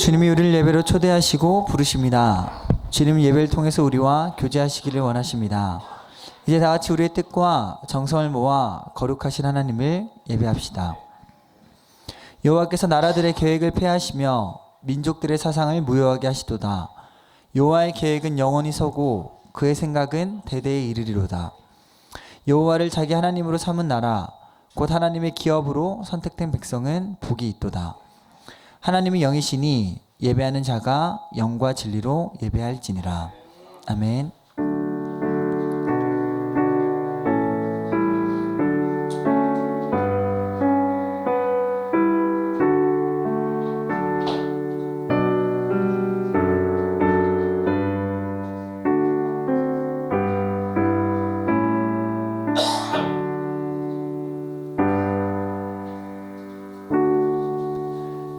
주님이 우리를 예배로 초대하시고 부르십니다. 주님은 예배를 통해서 우리와 교제하시기를 원하십니다. 이제 다 같이 우리의 뜻과 정성을 모아 거룩하신 하나님을 예배합시다. 여호와께서 나라들의 계획을 폐하시며 민족들의 사상을 무효하게 하시도다. 여호와의 계획은 영원히 서고 그의 생각은 대대에 이르리로다. 여호와를 자기 하나님으로 삼은 나라 곧 하나님의 기업으로 선택된 백성은 복이 있도다. 하나님은 영이시니 예배하는 자가 영과 진리로 예배할지니라. 아멘.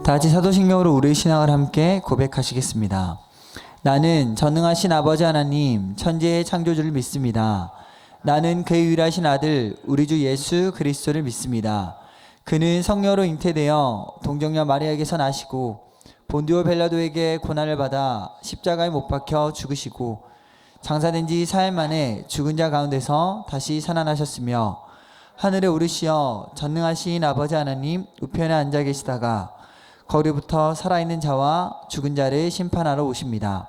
다같이 사도신경으로 우리의 신앙을 함께 고백하시겠습니다. 나는 전능하신 아버지 하나님 천지의 창조주를 믿습니다. 나는 그의 유일하신 아들 우리 주 예수 그리스도를 믿습니다. 그는 성령으로 잉태되어 동정녀 마리아에게서 나시고 본디오 빌라도에게 고난을 받아 십자가에 못 박혀 죽으시고 장사된 지 4일 만에 죽은 자 가운데서 다시 살아나셨으며 하늘에 오르시어 전능하신 아버지 하나님 우편에 앉아 계시다가 거기부터 살아있는 자와 죽은 자를 심판하러 오십니다.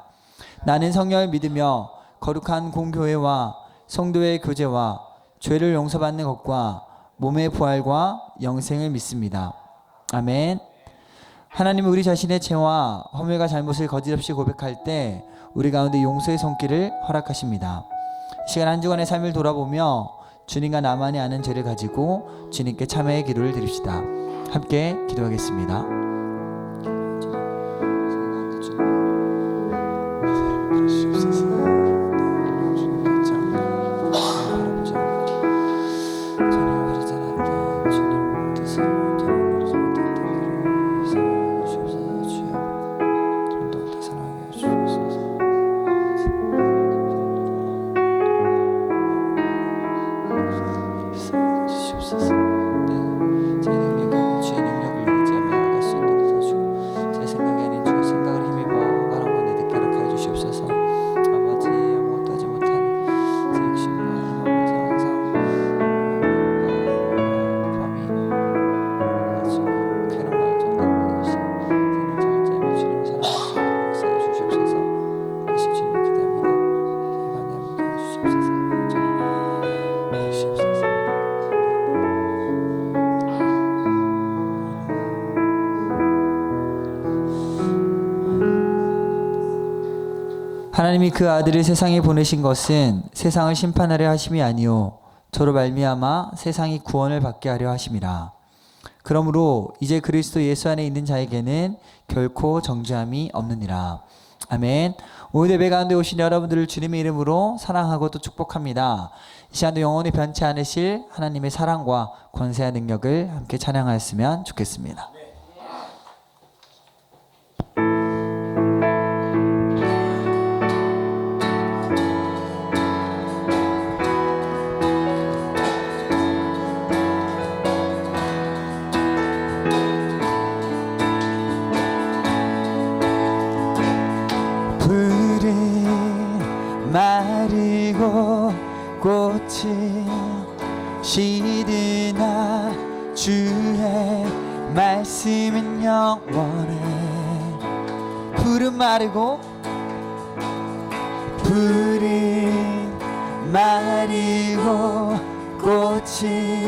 나는 성령을 믿으며 거룩한 공교회와 성도의 교제와 죄를 용서받는 것과 몸의 부활과 영생을 믿습니다. 아멘. 하나님은 우리 자신의 죄와 허물과 잘못을 거짓없이 고백할 때 우리 가운데 용서의 손길을 허락하십니다. 이 시간 한 주간의 삶을 돌아보며 주님과 나만이 아는 죄를 가지고 주님께 참회의 기도를 드립시다. 함께 기도하겠습니다. 하나님이 그 아들을 세상에 보내신 것은 세상을 심판하려 하심이 아니요 저로 말미암아 세상이 구원을 받게 하려 하심이라. 그러므로 이제 그리스도 예수 안에 있는 자에게는 결코 정죄함이 없느니라. 아멘. 오늘 예배 가운데 오신 여러분들을 주님의 이름으로 사랑하고 또 축복합니다. 이 시간도 영원히 변치 않으실 하나님의 사랑과 권세와 능력을 함께 찬양하였으면 좋겠습니다. 마르고 꽃이 시드나 주의 말씀은 영원해. 풀은 마르고 꽃이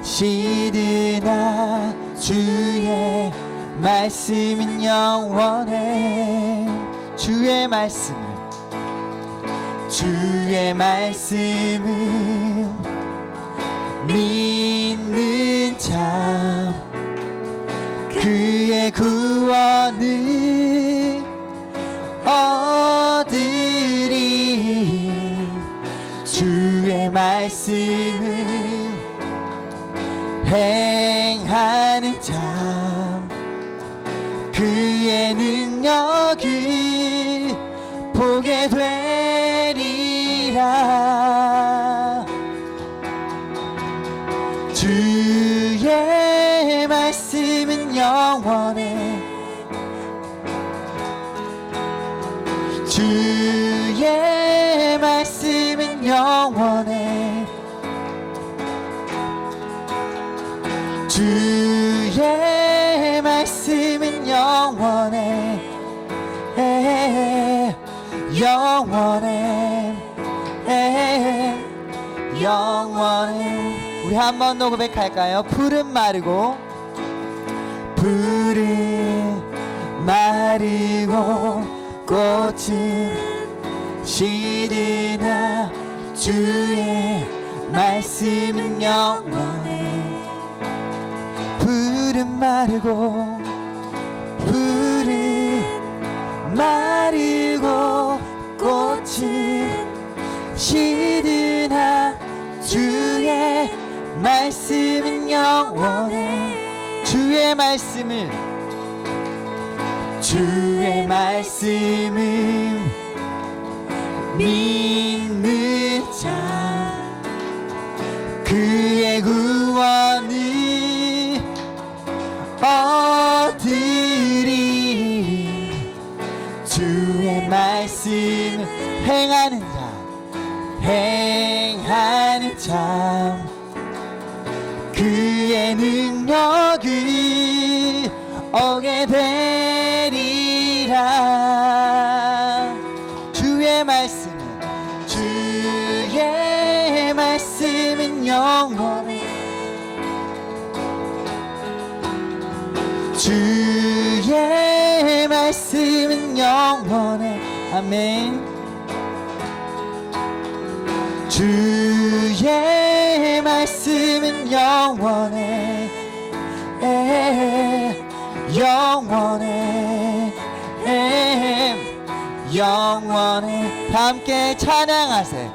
시드나 주의 말씀은 영원해. 주의 말씀은 믿는 자 그의 구원을 얻으리. 주의 말씀을 행하는 자 그의 능력을 보게 되리라. 주의 말씀은 영원해. 주의 말씀은 영원해 영원해 영원해. 우리 한 번 더 고백할까요? 풀은 마르고 마르고 꽃은 시드나 주의 말씀은 영원해. 풀은 마르고 꽃은 시드나 주의 말씀은 영원해. 주의 말씀을 믿는 자 그의 구원을 얻으리. 주의 말씀을 행하는 자 그의 능력을 얻게 되리라. 주의 말씀은 영원해. 주의 말씀은 영원해. 아멘. 주의 말씀은 영원해 영원해 영원해. 다 함께 찬양하세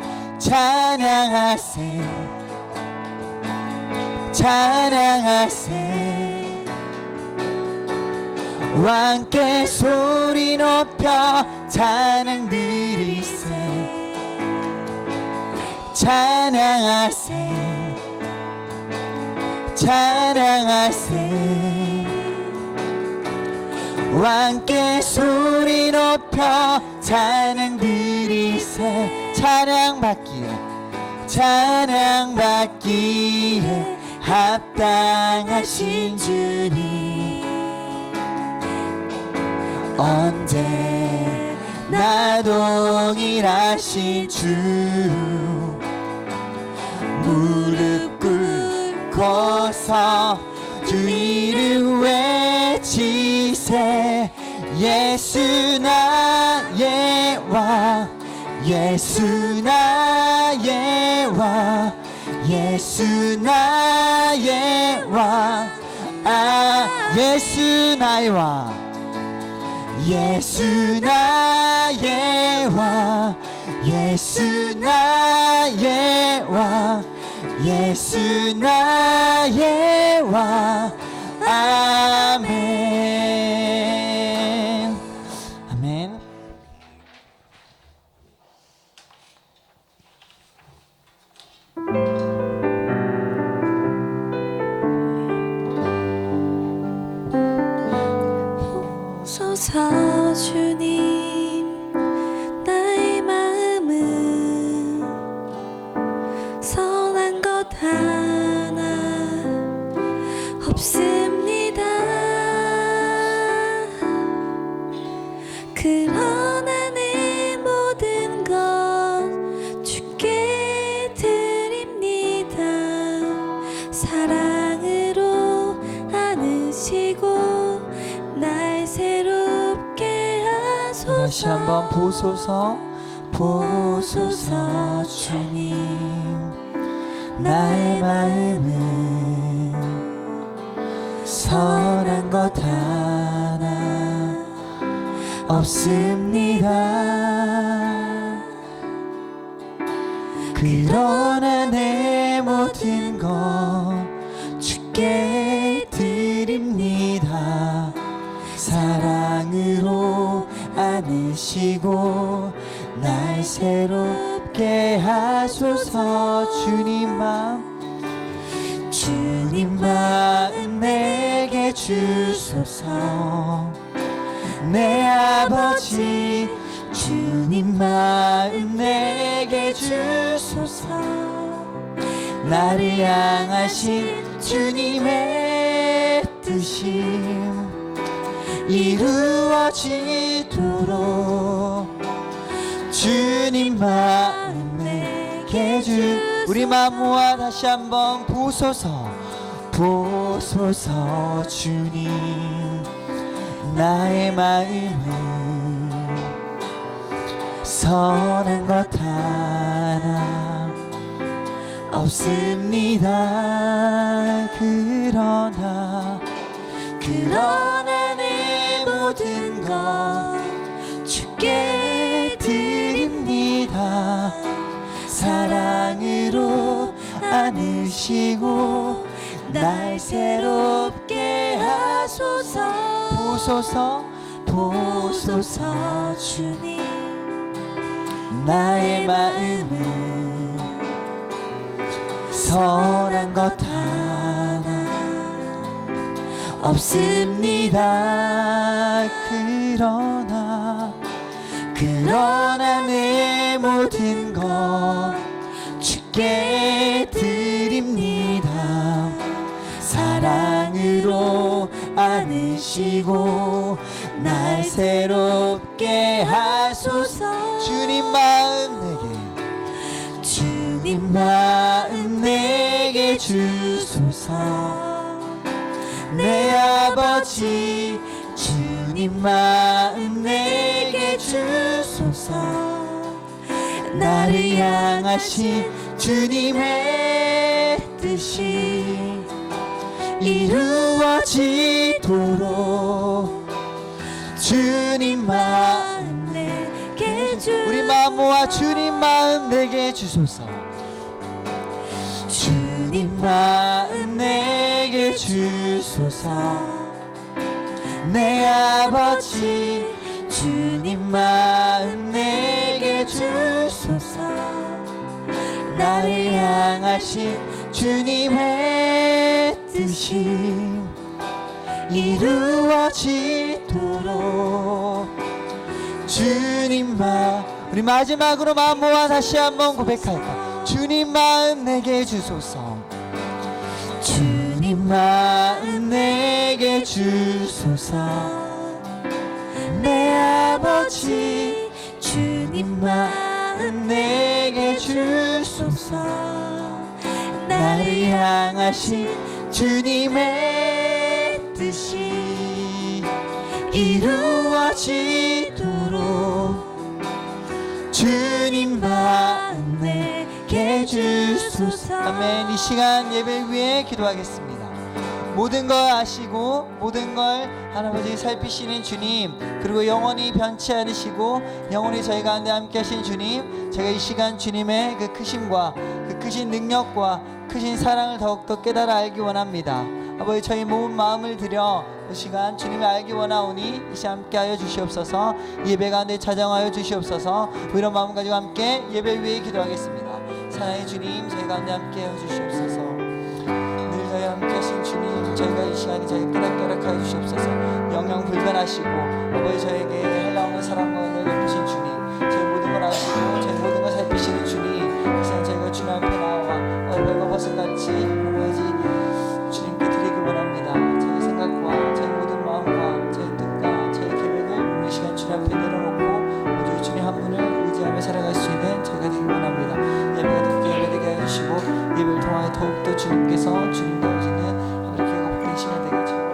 왕께 소리 높여 찬양 드리세. 찬양하세 왕께 소리 높여 찬양 드리세. 찬양받기에 합당하신 주님 언제나 동일하신 주 무릎 꿇고서 주 이름 외치세. 예수 나의 왕 예수 나의 왕 예수 나의 왕 예수 나의 왕 예수 나의 왕 예수 나의 왕 예수 나의 왕. 아멘 아멘. 보소서 주님 나의 마음은 선한 것 하나 없습니다. 그러나 내 모든 것 주께 드립니다. 사랑으로 안으시고 날 새롭게 하소서. 다시 한번 보소서 주님 나의 마음은 선한 것 하나 없습니다. 그러나 내 모든 것 주께 드립니다. 사랑으로 안으시고 날 새롭게 하소서. 주님 마음 내게 주소서. 내 아버지 주님 마음 내게 주소서. 나를 향하신 주님의 뜻이 이루어지도록 주님 마음 내게 우리 마음 모아 다시 한번 보소서 보소서 주님 나의 마음은 선한 것 하나 없습니다. 그러나 내 모든 것 주께 드립니다. 사랑으로 안으시고 날 새롭게 하소서. 보소서 보소서 주님 나의 마음은 선한 것 하나 없습니다. 그러나 내 모든 것 주께 드립니다. 사랑으로 안으시고 날 새롭게 하소서. 주님 마음 내게 주소서. 내 아버지 주님 마음 내게 주소서. 나를 향하신 주님의 뜻이 이루어지도록 주님 마음 내게 우리 마음 모아 주님 마음 내게 주소서. 주님 마음 내게 주소서. 내 아버지 주님 마음 내게 주소서. 나를 향하신 주님의 뜻이 이루어지도록 주님 마음 우리 마지막으로 마음 모아 다시 한번 고백할까. 주님 마음 내게 주소서. 주님 마음 내게 주소서. 내 아버지 주님 마음 내게 주소서. 나를 향하신 주님의 뜻이 이루어지도록 주님 마음 내게 주소서. 아멘. 이 시간 예배 위에 기도하겠습니다. 모든 걸 아시고 모든 걸 하나님이 살피시는 주님, 그리고 영원히 변치 않으시고 영원히 저희 가운데 함께 하신 주님, 제가 이 시간 주님의 그 크심과 그 크신 능력과 크신 사랑을 더욱더 깨달아 알기 원합니다. 아버지, 저희 모든 마음을 들여 이 시간 주님을 알기 원하오니 이 시간 함께 하여 주시옵소서. 예배 가운데 찾아와여 주시옵소서. 이런 마음 가지고 함께 예배 위에 기도하겠습니다. 사랑의 주님, 저희 가운데 함께 하여 주시옵소서. 늘 저희 함께 하신 주님, 저희가 이 시간에 저희 깨닫게 하여 주시옵소서. 영영 불변하시고 아버지, 저에게 할나오는 사랑과 은혜를 베푸신 주님, 저희 모든 걸 아시고 저희 모든 걸 살피시는 주님, 이 시간 저희가 주님 앞에 나와 얼굴과 벗은같이 아버지 주님께 드리기 원합니다. 저희 생각과 저희 모든 마음과 저희 뜻과 저희 계획을 이 시간 주님 앞에 내려놓고 모두 주님 한 분을 의지하며 살아갈 수 있는 저희가 되기 원합니다. 예배가 듣게 예배되게 하여 주시고 예배를 통하여 더욱더 주님께서 주님 나오시는 하늘의 교회가 복된 시간 되게 해주시옵소서.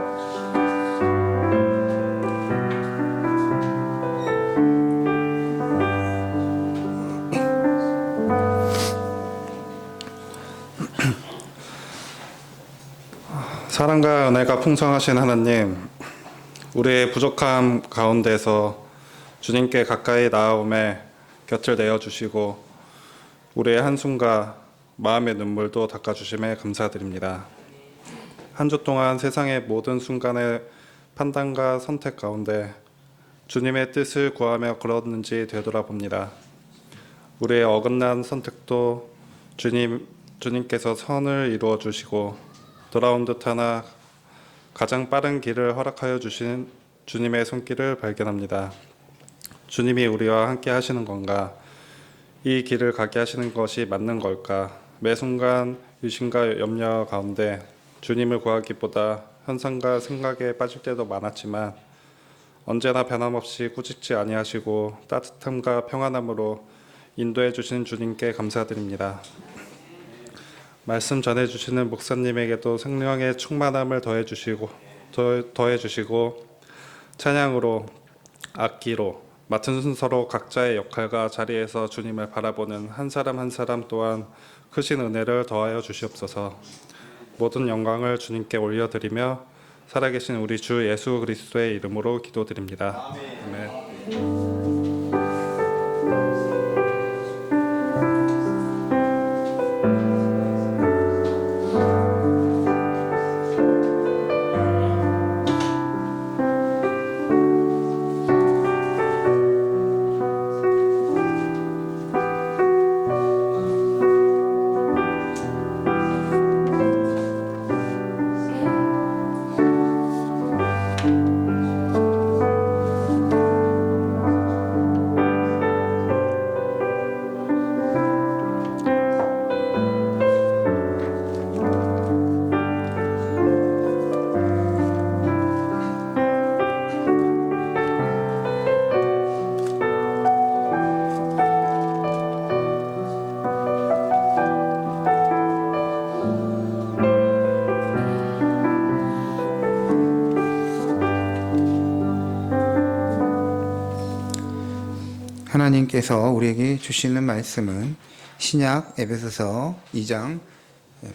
사랑과 은혜가 풍성하신 하나님, 우리의 부족함 가운데서 주님께 가까이 나아오매 곁을 내어주시고 우리의 한숨과 마음의 눈물도 닦아주심에 감사드립니다. 한 주 동안 세상의 모든 순간의 판단과 선택 가운데 주님의 뜻을 구하며 걸었는지 되돌아봅니다. 우리의 어긋난 선택도 주님께서 선을 이루어 주시고 돌아온 듯하나 가장 빠른 길을 허락하여 주신 주님의 손길을 발견합니다. 주님이 우리와 함께 하시는 건가? 이 길을 가게 하시는 것이 맞는 걸까? 매 순간 의심과 염려 가운데 주님을 구하기보다 현상과 생각에 빠질 때도 많았지만 언제나 변함없이 꾸짖지 아니하시고 따뜻함과 평안함으로 인도해 주신 주님께 감사드립니다. 말씀 전해 주시는 목사님에게도 성령의 충만함을 더해 주시고 찬양으로 악기로 맡은 순서로 각자의 역할과 자리에서 주님을 바라보는 한 사람 한 사람 또한 크신 은혜를 더하여 주시옵소서. 모든 영광을 주님께 올려드리며 살아계신 우리 주 예수 그리스도의 이름으로 기도드립니다. 아멘. 하나님께서 우리에게 주시는 말씀은 신약 에베소서 2장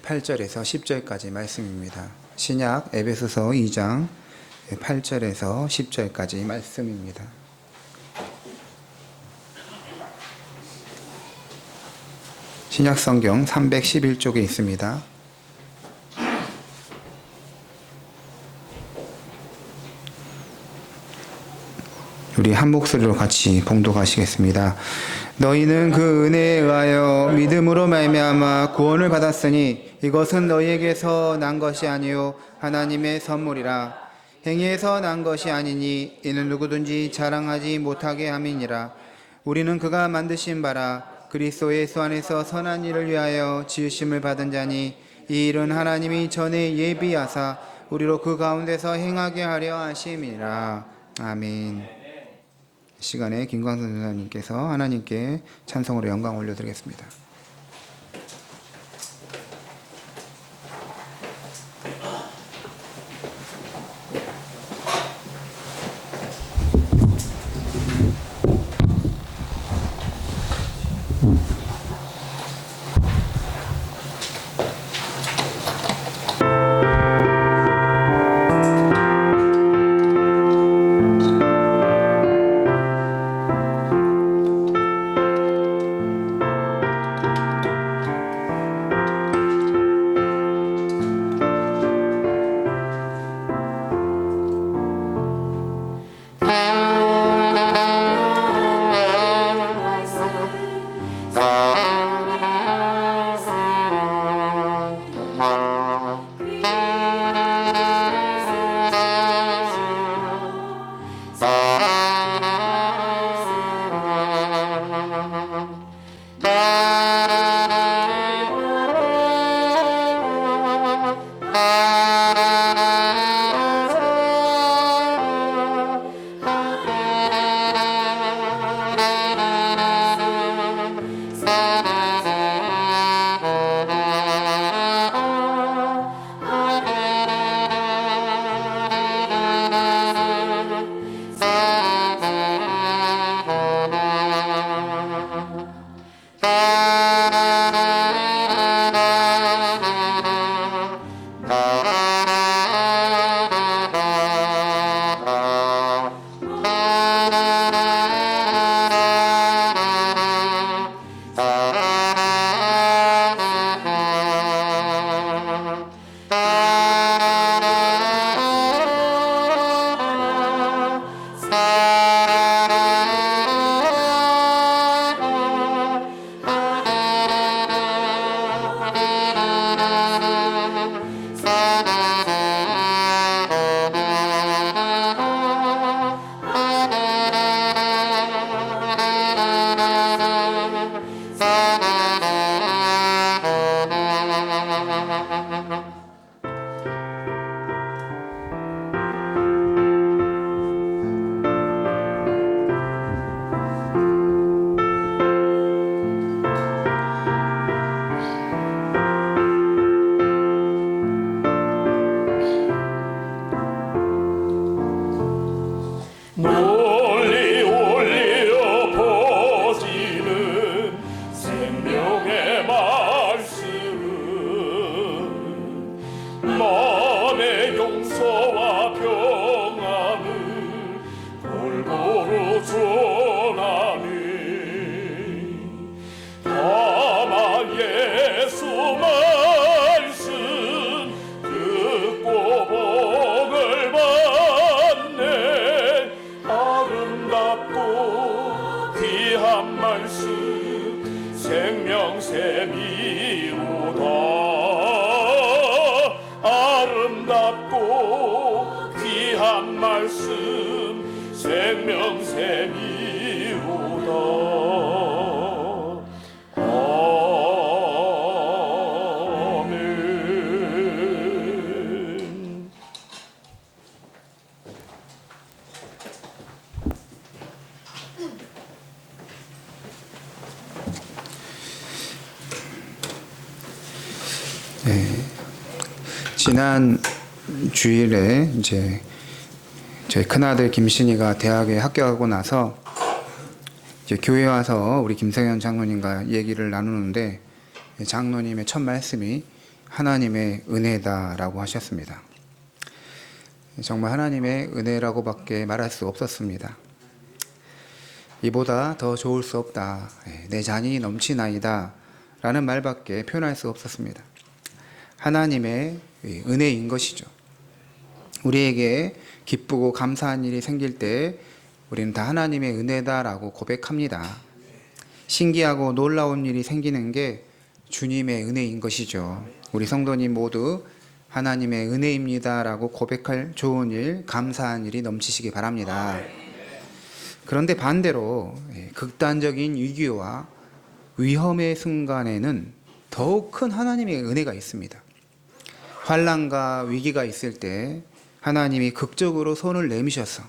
8절에서 10절까지 말씀입니다. 신약 에베소서 2장 8절에서 10절까지 말씀입니다. 신약 성경 311쪽에 있습니다. 우리 한 목소리로 같이 봉독하시겠습니다. 너희는 그 은혜에 의하여 믿음으로 말미암아 구원을 받았으니 이것은 너희에게서 난 것이 아니요 하나님의 선물이라. 행위에서 난 것이 아니니 이는 누구든지 자랑하지 못하게 함이니라. 우리는 그가 만드신 바라 그리스도 예수 안에서 선한 일을 위하여 지으심을 받은 자니 이 일은 하나님이 전에 예비하사 우리로 그 가운데서 행하게 하려 하심이라. 아멘. 시간에 김광선 선생님께서 하나님께 찬송으로 영광 올려드리겠습니다. 멀리 올려 퍼지는 생명의 말씀, 마음의 용서와 평안을 골고루 전하니 다만 예수 말씀 듣고 복을 받네. 아름답고 귀한 말씀 생명샘이로다. 아름답고 귀한 말씀 생명샘이로다. 아멘. 지난 주일에 이제 저희 큰아들 김신이가 대학에 합격하고 나서 이제 교회 와서 우리 김성현 장로님과 얘기를 나누는데 장로님의 첫 말씀이 하나님의 은혜다라고 하셨습니다. 정말 하나님의 은혜라고밖에 말할 수 없었습니다. 이보다 더 좋을 수 없다. 내 잔이 넘치나이다. 라는 말밖에 표현할 수 없었습니다. 하나님의 은혜인 것이죠. 우리에게 기쁘고 감사한 일이 생길 때 우리는 다 하나님의 은혜다라고 고백합니다. 신기하고 놀라운 일이 생기는 게 주님의 은혜인 것이죠. 우리 성도님 모두 하나님의 은혜입니다라고 고백할 좋은 일, 감사한 일이 넘치시기 바랍니다. 그런데 반대로 극단적인 위기와 위험의 순간에는 더욱 큰 하나님의 은혜가 있습니다. 환난과 위기가 있을 때 하나님이 극적으로 손을 내미셔서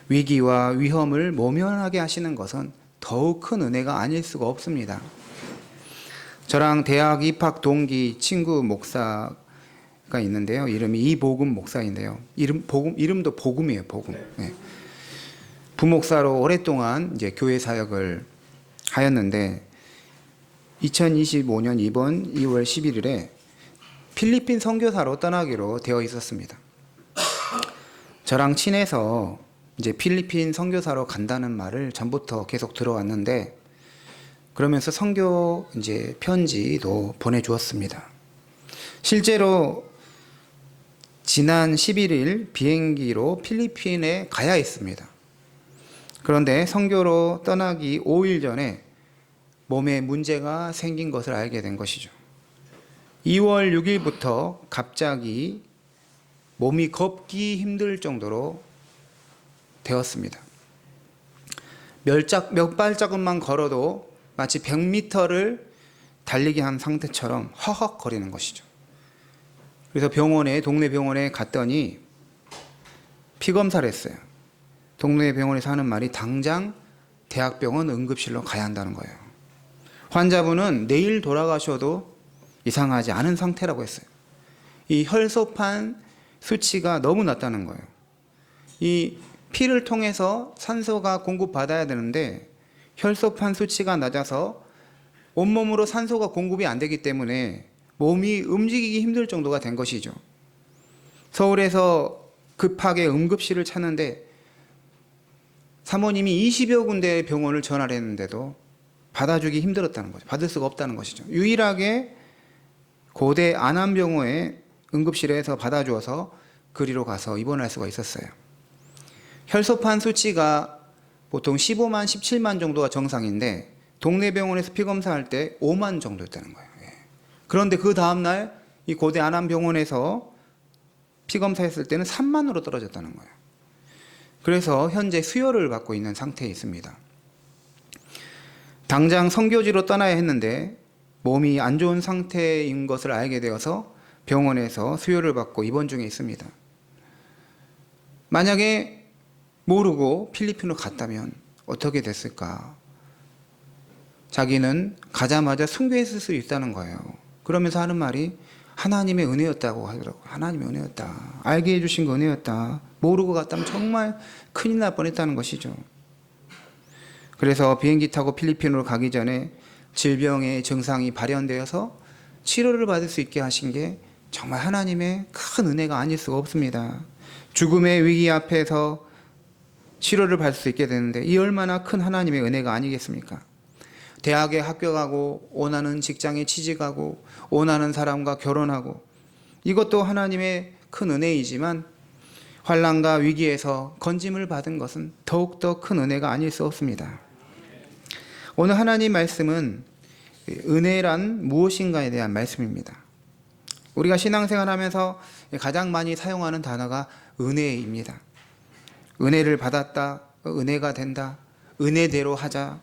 위기와 위험을 모면하게 하시는 것은 더욱 큰 은혜가 아닐 수가 없습니다. 저랑 대학 입학 동기 친구 목사가 있는데요. 이름이 이복음 목사인데요. 이름도 복음이에요. 복음. 네. 부목사로 오랫동안 이제 교회 사역을 하였는데 2025년 이번 2월 11일에 필리핀 선교사로 떠나기로 되어 있었습니다. 저랑 친해서 이제 필리핀 선교사로 간다는 말을 전부터 계속 들어왔는데 그러면서 선교 이제 편지도 보내주었습니다. 실제로 지난 11일 비행기로 필리핀에 가야 했습니다. 그런데 선교로 떠나기 5일 전에 몸에 문제가 생긴 것을 알게 된 것이죠. 2월 6일부터 갑자기 몸이 걷기 힘들 정도로 되었습니다. 몇 발자국만 걸어도 마치 100m를 달리기 한 상태처럼 허헉거리는 것이죠. 그래서 동네 병원에 갔더니 피검사를 했어요. 동네 병원에서 하는 말이 당장 대학병원 응급실로 가야 한다는 거예요. 환자분은 내일 돌아가셔도 이상하지 않은 상태라고 했어요. 이 혈소판 수치가 너무 낮다는 거예요. 이 피를 통해서 산소가 공급받아야 되는데 혈소판 수치가 낮아서 온몸으로 산소가 공급이 안 되기 때문에 몸이 움직이기 힘들 정도가 된 것이죠. 서울에서 급하게 응급실을 찾는데 사모님이 20여 군데의 병원을 전화를 했는데도 받아주기 힘들었다는 거죠. 받을 수가 없다는 것이죠. 유일하게 고대 안암병원의 응급실에서 받아주어서 그리로 가서 입원할 수가 있었어요. 혈소판 수치가 보통 15만, 17만 정도가 정상인데 동네 병원에서 피검사할 때 5만 정도였다는 거예요. 그런데 그 다음날 이 고대 안암병원에서 피검사했을 때는 3만으로 떨어졌다는 거예요. 그래서 현재 수혈을 받고 있는 상태에 있습니다. 당장 선교지로 떠나야 했는데 몸이 안 좋은 상태인 것을 알게 되어서 병원에서 수혈을 받고 입원 중에 있습니다. 만약에 모르고 필리핀으로 갔다면 어떻게 됐을까? 자기는 가자마자 순교했을 수 있다는 거예요. 그러면서 하는 말이 하나님의 은혜였다고 하더라고요. 하나님의 은혜였다. 알게 해주신 거 은혜였다. 모르고 갔다면 정말 큰일 날 뻔했다는 것이죠. 그래서 비행기 타고 필리핀으로 가기 전에 질병의 증상이 발현되어서 치료를 받을 수 있게 하신 게 정말 하나님의 큰 은혜가 아닐 수가 없습니다. 죽음의 위기 앞에서 치료를 받을 수 있게 되는데 이 얼마나 큰 하나님의 은혜가 아니겠습니까? 대학에 합격하고 원하는 직장에 취직하고 원하는 사람과 결혼하고 이것도 하나님의 큰 은혜이지만 환난과 위기에서 건짐을 받은 것은 더욱더 큰 은혜가 아닐 수 없습니다. 오늘 하나님 말씀은 은혜란 무엇인가에 대한 말씀입니다. 우리가 신앙생활하면서 가장 많이 사용하는 단어가 은혜입니다. 은혜를 받았다, 은혜가 된다, 은혜대로 하자,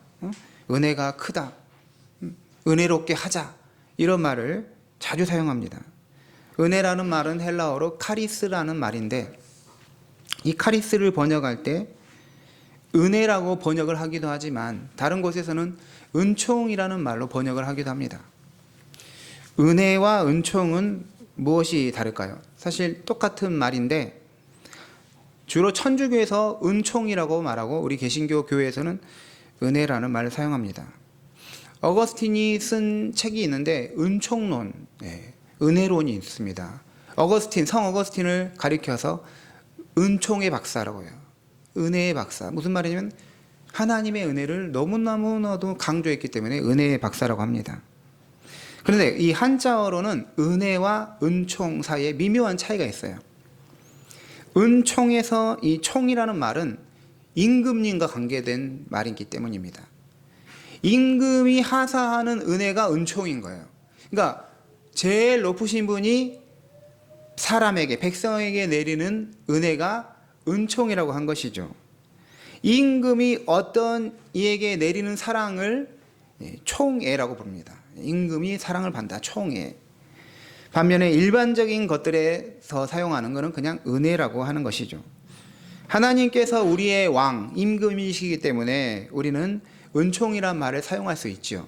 은혜가 크다, 은혜롭게 하자, 이런 말을 자주 사용합니다. 은혜라는 말은 헬라어로 카리스라는 말인데 이 카리스를 번역할 때 은혜라고 번역을 하기도 하지만 다른 곳에서는 은총이라는 말로 번역을 하기도 합니다. 은혜와 은총은 무엇이 다를까요? 사실 똑같은 말인데 주로 천주교에서 은총이라고 말하고 우리 개신교 교회에서는 은혜라는 말을 사용합니다. 어거스틴이 쓴 책이 있는데 은총론, 은혜론이 있습니다. 성 어거스틴을 가리켜서 은총의 박사라고 해요. 은혜의 박사. 무슨 말이냐면 하나님의 은혜를 너무나도 강조했기 때문에 은혜의 박사라고 합니다. 그런데 이 한자어로는 은혜와 은총 사이에 미묘한 차이가 있어요. 은총에서 이 총이라는 말은 임금님과 관계된 말이기 때문입니다. 임금이 하사하는 은혜가 은총인 거예요. 그러니까 제일 높으신 분이 사람에게, 백성에게 내리는 은혜가 은총이라고 한 것이죠. 임금이 어떤 이에게 내리는 사랑을 총애라고 부릅니다. 임금이 사랑을 받는다, 총애. 반면에 일반적인 것들에서 사용하는 것은 그냥 은혜라고 하는 것이죠. 하나님께서 우리의 왕, 임금이시기 때문에 우리는 은총이란 말을 사용할 수 있죠.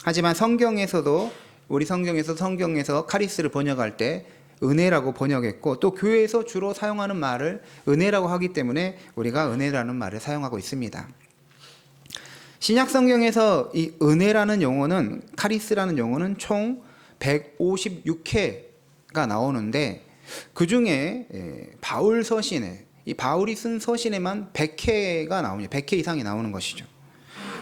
하지만 성경에서도 우리 성경에서 카리스를 번역할 때 은혜라고 번역했고 또 교회에서 주로 사용하는 말을 은혜라고 하기 때문에 우리가 은혜라는 말을 사용하고 있습니다. 신약 성경에서 이 은혜라는 용어는 카리스라는 용어는 총 156회가 나오는데 그 중에 바울 서신에 이 바울이 쓴 서신에만 100회가 나옵니다. 100회 이상이 나오는 것이죠.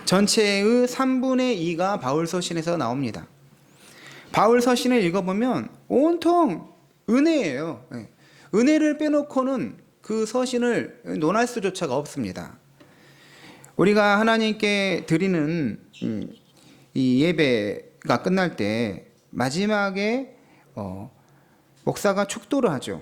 전체의 3분의 2가 바울 서신에서 나옵니다. 바울 서신을 읽어보면 온통 은혜예요. 은혜를 빼놓고는 그 서신을 논할 수조차가 없습니다. 우리가 하나님께 드리는 이 예배가 끝날 때 마지막에 목사가 축도를 하죠.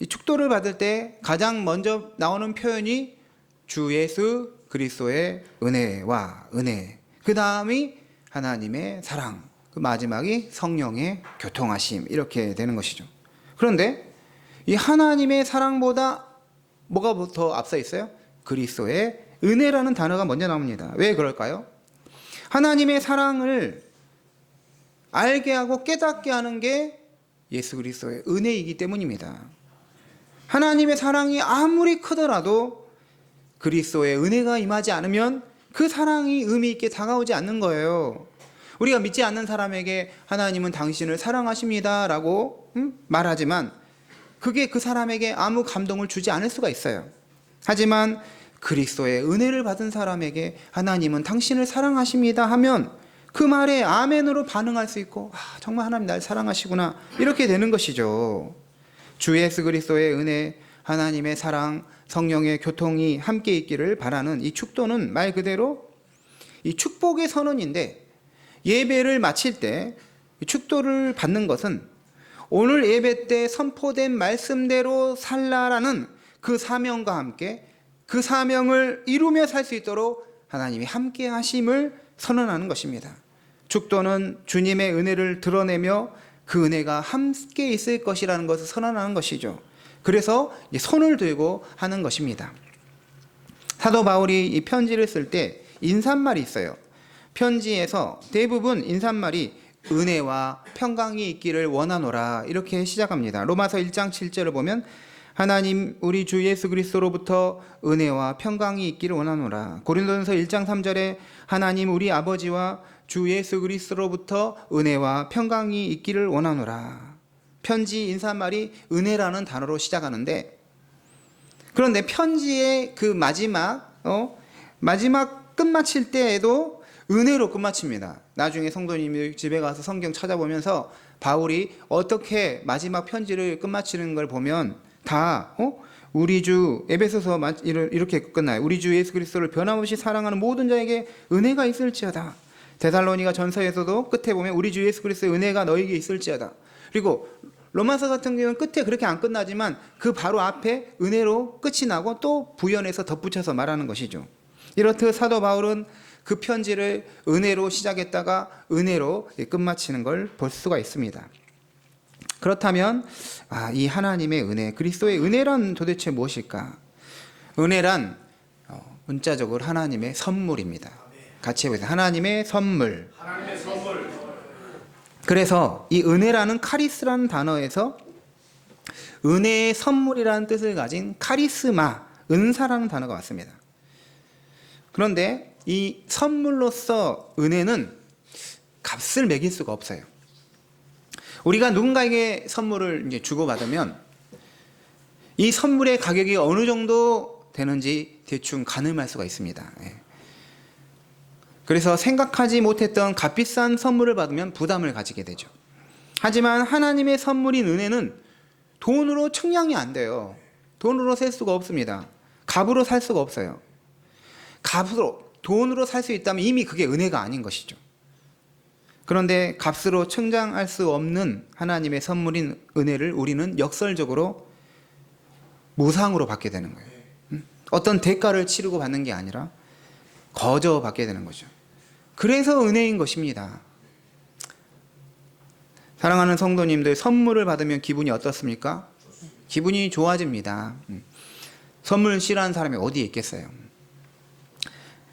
이 축도를 받을 때 가장 먼저 나오는 표현이 주 예수 그리스도의 은혜와 은혜, 그 다음이 하나님의 사랑, 그 마지막이 성령의 교통하심, 이렇게 되는 것이죠. 그런데 이 하나님의 사랑보다 뭐가 더 앞서 있어요? 그리스도의 은혜라는 단어가 먼저 나옵니다. 왜 그럴까요? 하나님의 사랑을 알게 하고 깨닫게 하는 게 예수 그리스도의 은혜이기 때문입니다. 하나님의 사랑이 아무리 크더라도 그리스도의 은혜가 임하지 않으면 그 사랑이 의미 있게 다가오지 않는 거예요. 우리가 믿지 않는 사람에게 하나님은 당신을 사랑하십니다 라고 말하지만 그게 그 사람에게 아무 감동을 주지 않을 수가 있어요. 하지만 그리스도의 은혜를 받은 사람에게 하나님은 당신을 사랑하십니다 하면 그 말에 아멘으로 반응할 수 있고 정말 하나님 날 사랑하시구나, 이렇게 되는 것이죠. 주 예수 그리스도의 은혜, 하나님의 사랑, 성령의 교통이 함께 있기를 바라는 이 축도는 말 그대로 이 축복의 선언인데, 예배를 마칠 때 축도를 받는 것은 오늘 예배 때 선포된 말씀대로 살라라는 그 사명과 함께 그 사명을 이루며 살 수 있도록 하나님이 함께 하심을 선언하는 것입니다. 축도는 주님의 은혜를 드러내며 그 은혜가 함께 있을 것이라는 것을 선언하는 것이죠. 그래서 손을 들고 하는 것입니다. 사도 바울이 이 편지를 쓸 때 인사말이 있어요. 편지에서 대부분 인사말이 은혜와 평강이 있기를 원하노라. 이렇게 시작합니다. 로마서 1장 7절을 보면 하나님 우리 주 예수 그리스도로부터 은혜와 평강이 있기를 원하노라. 고린도전서 1장 3절에 하나님 우리 아버지와 주 예수 그리스도로부터 은혜와 평강이 있기를 원하노라. 편지 인사말이 은혜라는 단어로 시작하는데, 그런데 편지의 그 마지막 끝마칠 때에도 은혜로 끝마칩니다. 나중에 성도님이 집에 가서 성경 찾아보면서 바울이 어떻게 마지막 편지를 끝마치는 걸 보면 다 우리 주 에베소서 이렇게 끝나요. 우리 주 예수 그리스도를 변함없이 사랑하는 모든 자에게 은혜가 있을지어다. 데살로니가 전서에서도 끝에 보면 우리 주 예수 그리스도의 은혜가 너에게 있을지어다. 그리고 로마서 같은 경우는 끝에 그렇게 안 끝나지만 그 바로 앞에 은혜로 끝이 나고 또 부연해서 덧붙여서 말하는 것이죠. 이렇듯 사도 바울은 그 편지를 은혜로 시작했다가 은혜로 끝마치는 걸 볼 수가 있습니다. 그렇다면 이 하나님의 은혜, 그리스도의 은혜란 도대체 무엇일까? 은혜란 문자적으로 하나님의 선물입니다. 같이 해보세요. 하나님의 선물. 그래서 이 은혜라는 카리스라는 단어에서 은혜의 선물이라는 뜻을 가진 카리스마, 은사라는 단어가 왔습니다. 그런데 이 선물로서 은혜는 값을 매길 수가 없어요. 우리가 누군가에게 선물을 이제 주고받으면 이 선물의 가격이 어느 정도 되는지 대충 가늠할 수가 있습니다. 그래서 생각하지 못했던 값비싼 선물을 받으면 부담을 가지게 되죠. 하지만 하나님의 선물인 은혜는 돈으로 측량이 안 돼요. 돈으로 셀 수가 없습니다. 값으로 살 수가 없어요. 돈으로 살 수 있다면 이미 그게 은혜가 아닌 것이죠. 그런데 값으로 측량할 수 없는 하나님의 선물인 은혜를 우리는 역설적으로 무상으로 받게 되는 거예요. 어떤 대가를 치르고 받는 게 아니라 거저 받게 되는 거죠. 그래서 은혜인 것입니다. 사랑하는 성도님들, 선물을 받으면 기분이 어떻습니까? 기분이 좋아집니다. 선물 싫어하는 사람이 어디에 있겠어요?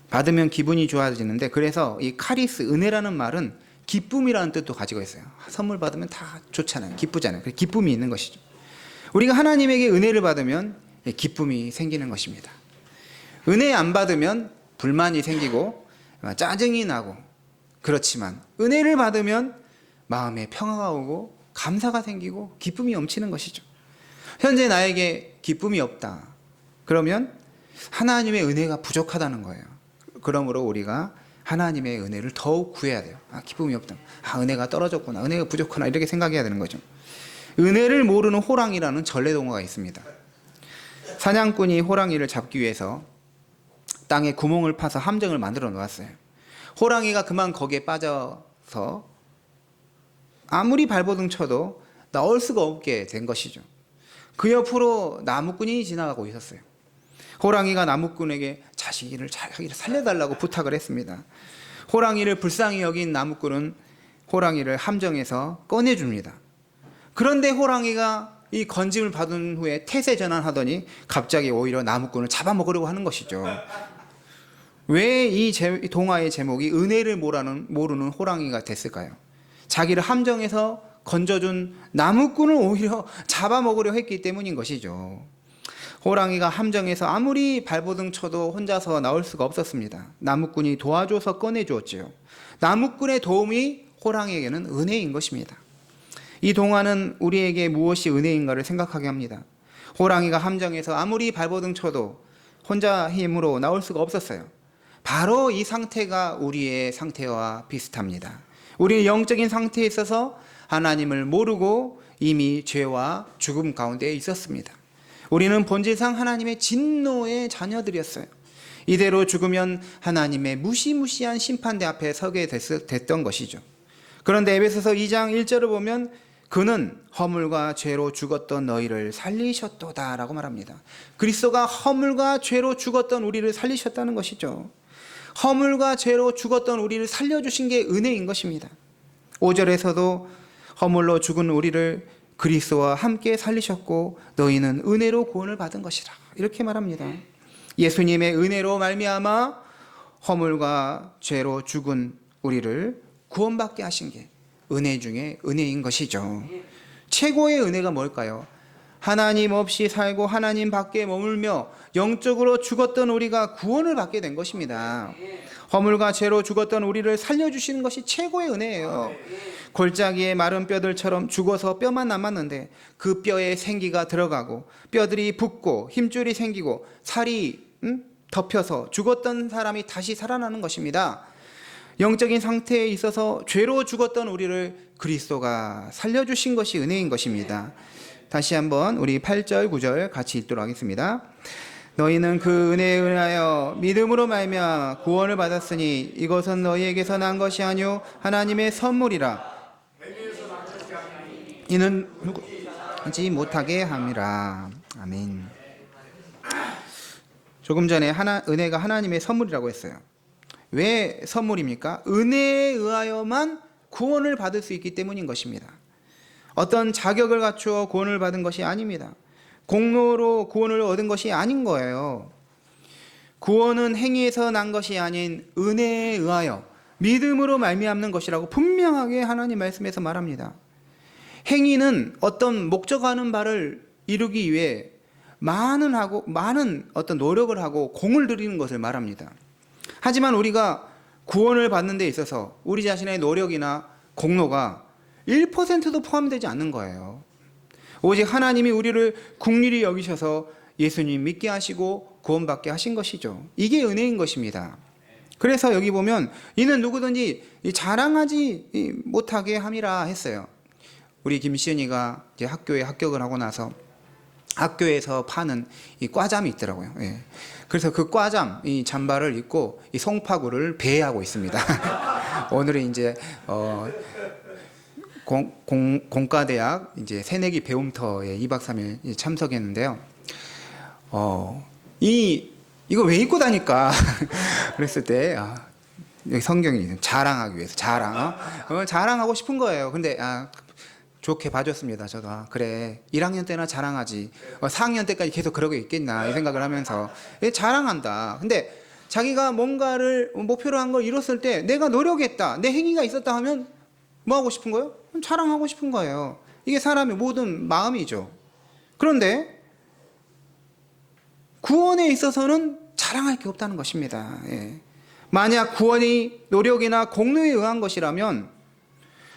받으면 기분이 좋아지는데, 그래서 이 카리스, 은혜라는 말은 기쁨이라는 뜻도 가지고 있어요. 선물 받으면 다 좋잖아요. 기쁘잖아요. 기쁨이 있는 것이죠. 우리가 하나님에게 은혜를 받으면 기쁨이 생기는 것입니다. 은혜 안 받으면 불만이 생기고 짜증이 나고, 그렇지만 은혜를 받으면 마음에 평화가 오고 감사가 생기고 기쁨이 넘치는 것이죠. 현재 나에게 기쁨이 없다. 그러면 하나님의 은혜가 부족하다는 거예요. 그러므로 우리가 하나님의 은혜를 더욱 구해야 돼요. 기쁨이 없다. 은혜가 떨어졌구나. 은혜가 부족하나. 이렇게 생각해야 되는 거죠. 은혜를 모르는 호랑이라는 전래동화가 있습니다. 사냥꾼이 호랑이를 잡기 위해서 땅에 구멍을 파서 함정을 만들어 놓았어요. 호랑이가 그만 거기에 빠져서 아무리 발버둥 쳐도 나올 수가 없게 된 것이죠. 그 옆으로 나무꾼이 지나가고 있었어요. 호랑이가 나무꾼에게 자기를 살려달라고 부탁을 했습니다. 호랑이를 불쌍히 여긴 나무꾼은 호랑이를 함정에서 꺼내줍니다. 그런데 호랑이가 이 건짐을 받은 후에 태세 전환하더니 갑자기 오히려 나무꾼을 잡아먹으려고 하는 것이죠. 왜 이 동화의 제목이 은혜를 모르는 호랑이가 됐을까요? 자기를 함정에서 건져준 나무꾼을 오히려 잡아먹으려 했기 때문인 것이죠. 호랑이가 함정에서 아무리 발버둥 쳐도 혼자서 나올 수가 없었습니다. 나무꾼이 도와줘서 꺼내주었지요. 나무꾼의 도움이 호랑이에게는 은혜인 것입니다. 이 동화는 우리에게 무엇이 은혜인가를 생각하게 합니다. 호랑이가 함정에서 아무리 발버둥 쳐도 혼자 힘으로 나올 수가 없었어요. 바로 이 상태가 우리의 상태와 비슷합니다. 우리의 영적인 상태에 있어서 하나님을 모르고 이미 죄와 죽음 가운데 있었습니다. 우리는 본질상 하나님의 진노의 자녀들이었어요. 이대로 죽으면 하나님의 무시무시한 심판대 앞에 서게 됐던 것이죠. 그런데 에베소서 2장 1절을 보면 그는 허물과 죄로 죽었던 너희를 살리셨도다 라고 말합니다. 그리스도가 허물과 죄로 죽었던 우리를 살리셨다는 것이죠. 허물과 죄로 죽었던 우리를 살려주신 게 은혜인 것입니다. 5절에서도 허물로 죽은 우리를 그리스도와 함께 살리셨고 너희는 은혜로 구원을 받은 것이라 이렇게 말합니다. 예수님의 은혜로 말미암아 허물과 죄로 죽은 우리를 구원받게 하신 게 은혜 중에 은혜인 것이죠. 최고의 은혜가 뭘까요? 하나님 없이 살고 하나님 밖에 머물며 영적으로 죽었던 우리가 구원을 받게 된 것입니다. 허물과 죄로 죽었던 우리를 살려주시는 것이 최고의 은혜예요. 골짜기의 마른 뼈들처럼 죽어서 뼈만 남았는데 그 뼈에 생기가 들어가고 뼈들이 붓고 힘줄이 생기고 살이 덮여서 죽었던 사람이 다시 살아나는 것입니다. 영적인 상태에 있어서 죄로 죽었던 우리를 그리스도가 살려주신 것이 은혜인 것입니다. 다시 한번 우리 8절 9절 같이 읽도록 하겠습니다. 너희는 그 은혜에 의하여 믿음으로 말미암아 구원을 받았으니 이것은 너희에게서 난 것이 아니요 하나님의 선물이라. 이는 누구지 못하게 함이라. 아멘. 조금 전에 은혜가 하나님의 선물이라고 했어요. 왜 선물입니까? 은혜에 의하여만 구원을 받을 수 있기 때문인 것입니다. 어떤 자격을 갖추어 구원을 받은 것이 아닙니다. 공로로 구원을 얻은 것이 아닌 거예요. 구원은 행위에서 난 것이 아닌 은혜에 의하여 믿음으로 말미암는 것이라고 분명하게 하나님 말씀에서 말합니다. 행위는 어떤 목적하는 바를 이루기 위해 많은 어떤 노력을 하고 공을 들이는 것을 말합니다. 하지만 우리가 구원을 받는 데 있어서 우리 자신의 노력이나 공로가 1%도 포함되지 않는 거예요. 오직 하나님이 우리를 긍휼히 여기셔서 예수님 믿게 하시고 구원받게 하신 것이죠. 이게 은혜인 것입니다. 그래서 여기 보면 이는 누구든지 자랑하지 못하게 함이라 했어요. 우리 김시은이가 이제 학교에 합격을 하고 나서 학교에서 파는 이 과잠이 있더라고요. 예. 그래서 그 과잠, 이 잠바를 입고 이 송파구를 배회하고 있습니다. 오늘은 이제 공과대학 이제 새내기 배움터에 2박 3일 참석했는데요. 이거 왜 입고 다닐까? 그랬을 때 여기 성경이 자랑하기 위해서 자랑하고 싶은 거예요. 근데 좋게 봐줬습니다. 저도 그래 1학년 때나 자랑하지 4학년 때까지 계속 그러고 있겠나 이 생각을 하면서 자랑한다. 근데 자기가 뭔가를 목표로 한 걸 이뤘을 때 내가 노력했다, 내 행위가 있었다 하면 뭐 하고 싶은 거예요? 자랑하고 싶은 거예요. 이게 사람의 모든 마음이죠. 그런데 구원에 있어서는 자랑할 게 없다는 것입니다. 예. 만약 구원이 노력이나 공로에 의한 것이라면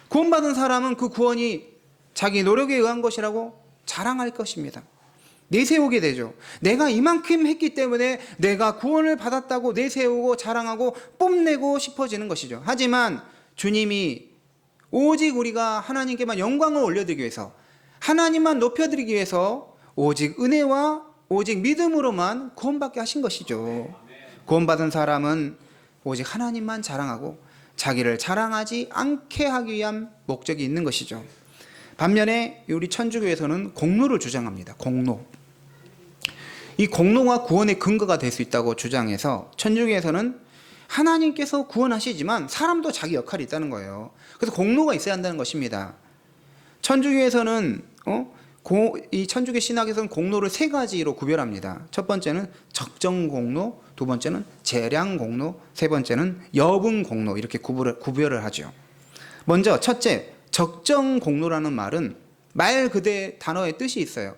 구원받은 사람은 그 구원이 자기 노력에 의한 것이라고 자랑할 것입니다. 내세우게 되죠. 내가 이만큼 했기 때문에 내가 구원을 받았다고 내세우고 자랑하고 뽐내고 싶어지는 것이죠. 하지만 주님이 오직 우리가 하나님께만 영광을 올려드리기 위해서, 하나님만 높여드리기 위해서 오직 은혜와 오직 믿음으로만 구원받게 하신 것이죠. 구원받은 사람은 오직 하나님만 자랑하고 자기를 자랑하지 않게 하기 위한 목적이 있는 것이죠. 반면에 우리 천주교에서는 공로를 주장합니다. 공로. 이 공로가 구원의 근거가 될 수 있다고 주장해서 천주교에서는 하나님께서 구원하시지만 사람도 자기 역할이 있다는 거예요. 그래서 공로가 있어야 한다는 것입니다. 천주교에서는 이 천주교 신학에서는 공로를 3가지로 구별합니다. 첫 번째는 적정 공로, 두 번째는 재량 공로, 세 번째는 여분 공로, 이렇게 구별을 하죠. 먼저 첫째, 적정 공로라는 말은 말 그대로 단어의 뜻이 있어요.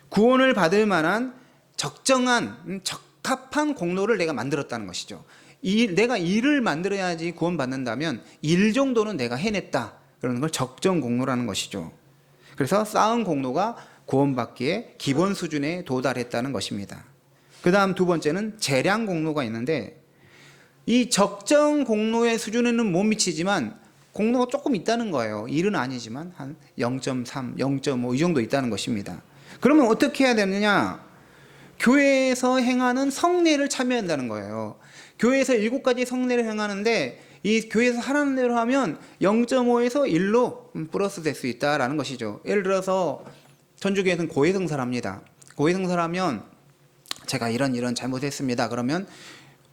구원을 받을 만한 적정한 적합한 공로를 내가 만들었다는 것이죠. 내가 일을 만들어야지 구원받는다면 일 정도는 내가 해냈다, 그러는 걸 적정 공로라는 것이죠. 그래서 쌓은 공로가 구원받기에 기본 수준에 도달했다는 것입니다. 그 다음 두 번째는 재량 공로가 있는데, 이 적정 공로의 수준에는 못 미치지만 공로가 조금 있다는 거예요. 1은 아니지만 한 0.3, 0.5 이 정도 있다는 것입니다. 그러면 어떻게 해야 되느냐? 교회에서 행하는 성례를 참여한다는 거예요. 교회에서 7가지 성례를 행하는데 이 교회에서 하라는 대로 하면 0.5에서 1로 플러스 될 수 있다라는 것이죠. 예를 들어서 천주교에서는 고해성사를 합니다. 고해성사를 하면 제가 이런 잘못했습니다. 그러면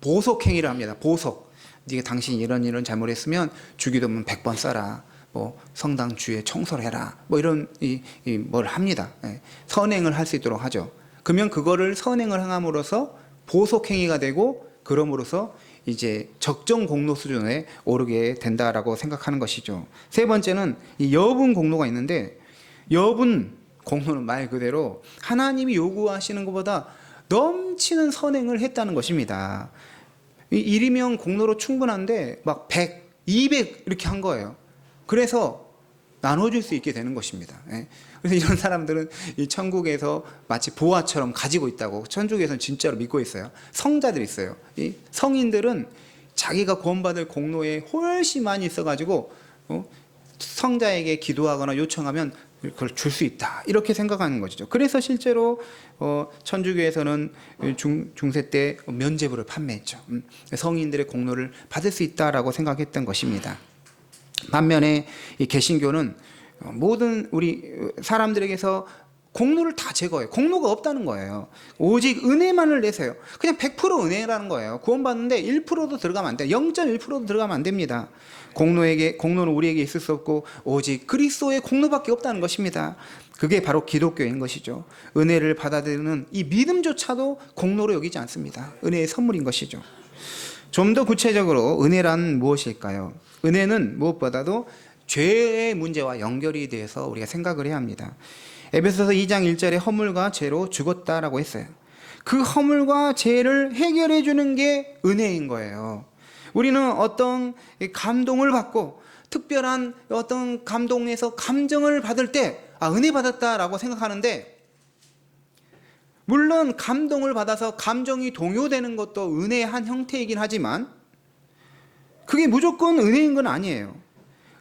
보석 행위를 합니다. 보석. 네가 당신이 이런 잘못했으면 주기도문 100번 써라. 뭐 성당 주에 청소를 해라. 뭐 이런 뭘 합니다. 선행을 할 수 있도록 하죠. 그러면 그거를 선행을 행함으로써 보석 행위가 되고, 그럼으로써 이제 적정 공로 수준에 오르게 된다라고 생각하는 것이죠. 세 번째는 이 여분 공로가 있는데, 여분 공로는 말 그대로 하나님이 요구하시는 것보다 넘치는 선행을 했다는 것입니다. 이 일이면 공로로 충분한데 막 100, 200 이렇게 한 거예요. 그래서 나눠줄 수 있게 되는 것입니다. 그래서 이런 사람들은 이 천국에서 마치 보화처럼 가지고 있다고 천국에서는 진짜로 믿고 있어요. 성자들이 있어요. 이 성인들은 자기가 구원받을 공로에 훨씬 많이 있어가지고 성자에게 기도하거나 요청하면 그걸 줄 수 있다, 이렇게 생각하는 것이죠. 그래서 실제로 천주교에서는 중세 때 면죄부를 판매했죠. 성인들의 공로를 받을 수 있다라고 생각했던 것입니다. 반면에 이 개신교는 모든 우리 사람들에게서 공로를 다 제거해요. 공로가 없다는 거예요. 오직 은혜만을 내세요. 그냥 100% 은혜라는 거예요. 구원받는데 1%도 들어가면 안 돼요. 0.1%도 들어가면 안 됩니다. 공로는 우리에게 있을 수 없고 오직 그리스도의 공로밖에 없다는 것입니다. 그게 바로 기독교인 것이죠. 은혜를 받아들이는 이 믿음조차도 공로로 여기지 않습니다. 은혜의 선물인 것이죠. 좀 더 구체적으로 은혜란 무엇일까요? 은혜는 무엇보다도 죄의 문제와 연결이 돼서 우리가 생각을 해야 합니다. 에베소서 2장 1절에 허물과 죄로 죽었다라고 했어요. 그 허물과 죄를 해결해 주는 게 은혜인 거예요. 우리는 어떤 감동을 받고 특별한 어떤 감동에서 감정을 받을 때 은혜 받았다라고 생각하는데, 물론 감동을 받아서 감정이 동요되는 것도 은혜의 한 형태이긴 하지만 그게 무조건 은혜인 건 아니에요.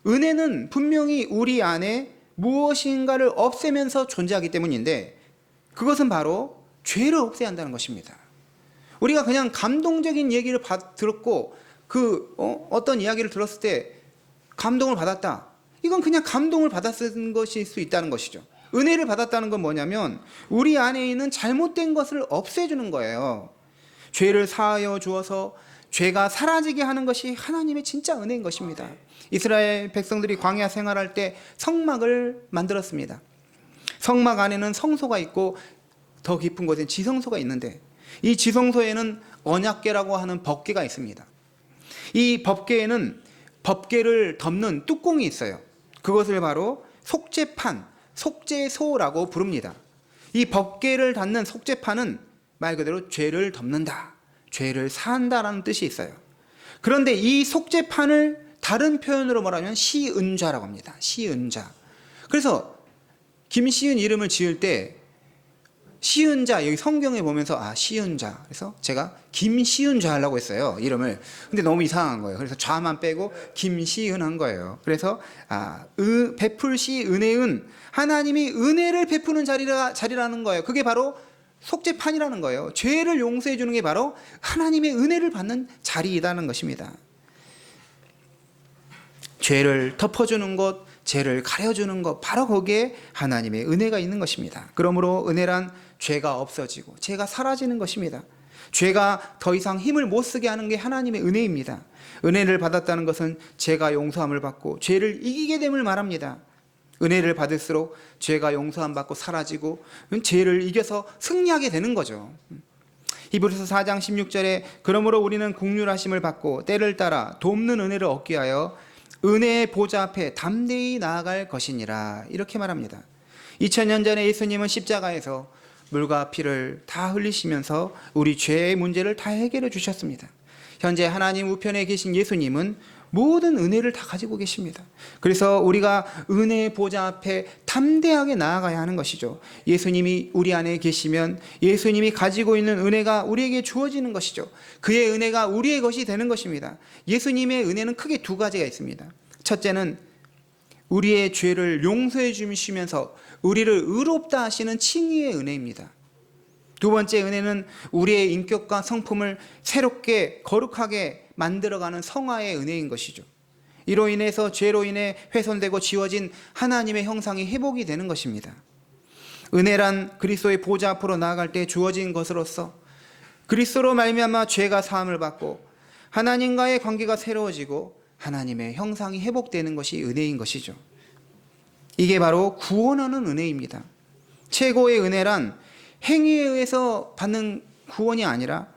은혜는 분명히 우리 안에 무엇인가를 없애면서 존재하기 때문인데, 그것은 바로 죄를 없애야 한다는 것입니다. 우리가 그냥 감동적인 얘기를 들었고 어떤 이야기를 들었을 때 감동을 받았다, 이건 그냥 감동을 받았을 것일 수 있다는 것이죠. 은혜를 받았다는 건 뭐냐면 우리 안에 있는 잘못된 것을 없애주는 거예요. 죄를 사하여 주어서 죄가 사라지게 하는 것이 하나님의 진짜 은혜인 것입니다. 이스라엘 백성들이 광야 생활할 때 성막을 만들었습니다. 성막 안에는 성소가 있고 더 깊은 곳엔 지성소가 있는데, 이 지성소에는 언약궤라고 하는 법궤가 있습니다. 이 법궤에는 법궤를 덮는 뚜껑이 있어요. 그것을 바로 속죄판, 속죄소라고 부릅니다. 이 법궤를 닫는 속죄판은 말 그대로 죄를 덮는다, 죄를 사한다라는 뜻이 있어요. 그런데 이 속죄판을 다른 표현으로 말하면 시은자라고 합니다. 시은자. 그래서 김시은 이름을 지을 때 시은자, 여기 성경에 보면서 시은자, 그래서 제가 김시은자 하려고 했어요, 이름을. 근데 너무 이상한 거예요. 그래서 좌만 빼고 김시은 한 거예요. 그래서 베풀시 은혜은, 하나님이 은혜를 베푸는 자리라는 거예요. 그게 바로 속죄판이라는 거예요. 죄를 용서해 주는 게 바로 하나님의 은혜를 받는 자리이라는 것입니다. 죄를 덮어주는 것, 죄를 가려주는 것, 바로 거기에 하나님의 은혜가 있는 것입니다. 그러므로 은혜란 죄가 없어지고 죄가 사라지는 것입니다. 죄가 더 이상 힘을 못 쓰게 하는 게 하나님의 은혜입니다. 은혜를 받았다는 것은 죄가 용서함을 받고 죄를 이기게 됨을 말합니다. 은혜를 받을수록 죄가 용서함 받고 사라지고 죄를 이겨서 승리하게 되는 거죠. 히브리서 4장 16절에 그러므로 우리는 긍휼하심을 받고 때를 따라 돕는 은혜를 얻기 위하여 은혜의 보좌 앞에 담대히 나아갈 것이니라, 이렇게 말합니다. 2000년 전에 예수님은 십자가에서 물과 피를 다 흘리시면서 우리 죄의 문제를 다 해결해 주셨습니다. 현재 하나님 우편에 계신 예수님은 모든 은혜를 다 가지고 계십니다. 그래서 우리가 은혜의 보좌 앞에 담대하게 나아가야 하는 것이죠. 예수님이 우리 안에 계시면 예수님이 가지고 있는 은혜가 우리에게 주어지는 것이죠. 그의 은혜가 우리의 것이 되는 것입니다. 예수님의 은혜는 크게 두 가지가 있습니다. 첫째는 우리의 죄를 용서해 주시면서 우리를 의롭다 하시는 칭의의 은혜입니다. 두 번째 은혜는 우리의 인격과 성품을 새롭게 거룩하게 만들어가는 성화의 은혜인 것이죠. 이로 인해서 죄로 인해 훼손되고 지워진 하나님의 형상이 회복이 되는 것입니다. 은혜란 그리스도의 보좌 앞으로 나아갈 때 주어진 것으로서 그리스도로 말미암아 죄가 사함을 받고 하나님과의 관계가 새로워지고 하나님의 형상이 회복되는 것이 은혜인 것이죠. 이게 바로 구원하는 은혜입니다. 최고의 은혜란 행위에 의해서 받는 구원이 아니라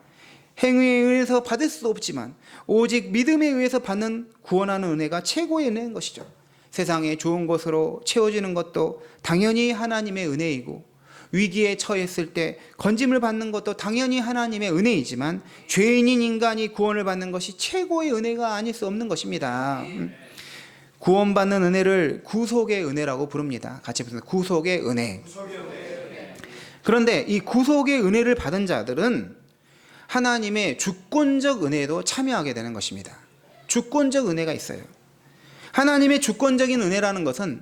행위에 의해서 받을 수 없지만 오직 믿음에 의해서 받는 구원하는 은혜가 최고의 은혜인 것이죠. 세상에 좋은 것으로 채워지는 것도 당연히 하나님의 은혜이고, 위기에 처했을 때 건짐을 받는 것도 당연히 하나님의 은혜이지만, 죄인인 인간이 구원을 받는 것이 최고의 은혜가 아닐 수 없는 것입니다. 구원받는 은혜를 구속의 은혜라고 부릅니다. 같이 부르는 구속의 은혜. 그런데 이 구속의 은혜를 받은 자들은 하나님의 주권적 은혜에도 참여하게 되는 것입니다. 주권적 은혜가 있어요. 하나님의 주권적인 은혜라는 것은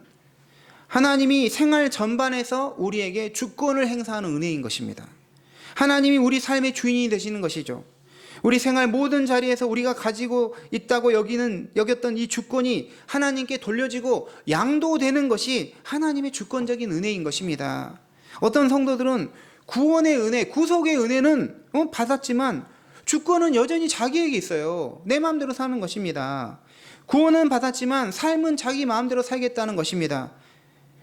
하나님이 생활 전반에서 우리에게 주권을 행사하는 은혜인 것입니다. 하나님이 우리 삶의 주인이 되시는 것이죠. 우리 생활 모든 자리에서 우리가 가지고 있다고 여겼던 이 주권이 하나님께 돌려지고 양도되는 것이 하나님의 주권적인 은혜인 것입니다. 어떤 성도들은 구원의 은혜, 구속의 은혜는 받았지만 주권은 여전히 자기에게 있어요. 내 마음대로 사는 것입니다. 구원은 받았지만 삶은 자기 마음대로 살겠다는 것입니다.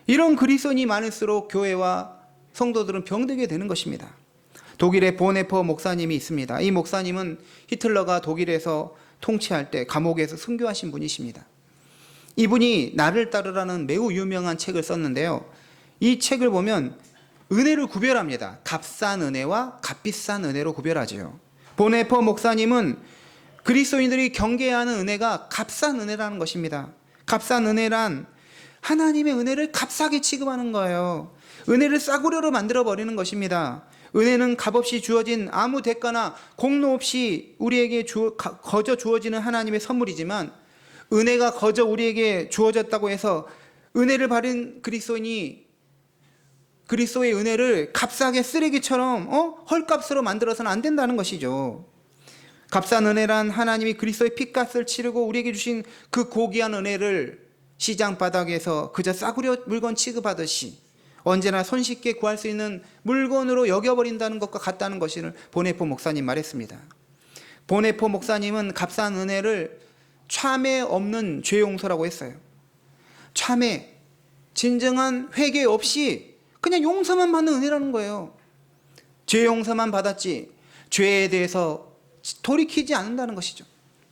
이런 그리스도인이 많을수록 교회와 성도들은 병들게 되는 것입니다. 독일의 보네퍼 목사님이 있습니다. 이 목사님은 히틀러가 독일에서 통치할 때 감옥에서 순교하신 분이십니다. 이분이 나를 따르라는 매우 유명한 책을 썼는데요. 이 책을 보면 은혜를 구별합니다. 값싼 은혜와 값비싼 은혜로 구별하지요. 보네퍼 목사님은 그리스도인들이 경계하는 은혜가 값싼 은혜라는 것입니다. 값싼 은혜란 하나님의 은혜를 값싸게 취급하는 거예요. 은혜를 싸구려로 만들어버리는 것입니다. 은혜는 값없이 주어진 아무 대가나 공로 없이 우리에게 거저 주어지는 하나님의 선물이지만, 은혜가 거저 우리에게 주어졌다고 해서 은혜를 받은 그리스도인이 그리스도의 은혜를 값싸게 쓰레기처럼 헐값으로 만들어서는 안 된다는 것이죠. 값싼 은혜란 하나님이 그리스도의 피값을 치르고 우리에게 주신 그 고귀한 은혜를 시장 바닥에서 그저 싸구려 물건 취급하듯이 언제나 손쉽게 구할 수 있는 물건으로 여겨버린다는 것과 같다는 것을 보네포 목사님 말했습니다. 보네포 목사님은 값싼 은혜를 참회 없는 죄 용서라고 했어요. 참회, 진정한 회개 없이 그냥 용서만 받는 은혜라는 거예요. 죄 용서만 받았지 죄에 대해서 돌이키지 않는다는 것이죠.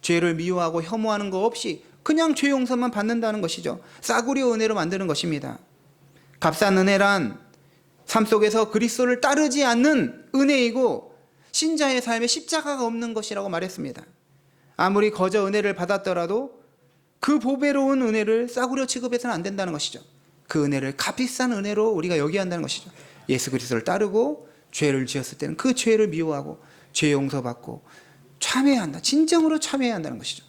죄를 미워하고 혐오하는 거 없이 그냥 죄 용서만 받는다는 것이죠. 싸구려 은혜로 만드는 것입니다. 값싼 은혜란 삶 속에서 그리스도를 따르지 않는 은혜이고, 신자의 삶에 십자가가 없는 것이라고 말했습니다. 아무리 거저 은혜를 받았더라도 그 보배로운 은혜를 싸구려 취급해서는 안 된다는 것이죠. 그 은혜를 값비싼 은혜로 우리가 여겨야 한다는 것이죠. 예수 그리스도를 따르고 죄를 지었을 때는 그 죄를 미워하고 죄 용서받고 참회해야 한다. 진정으로 참회해야 한다는 것이죠.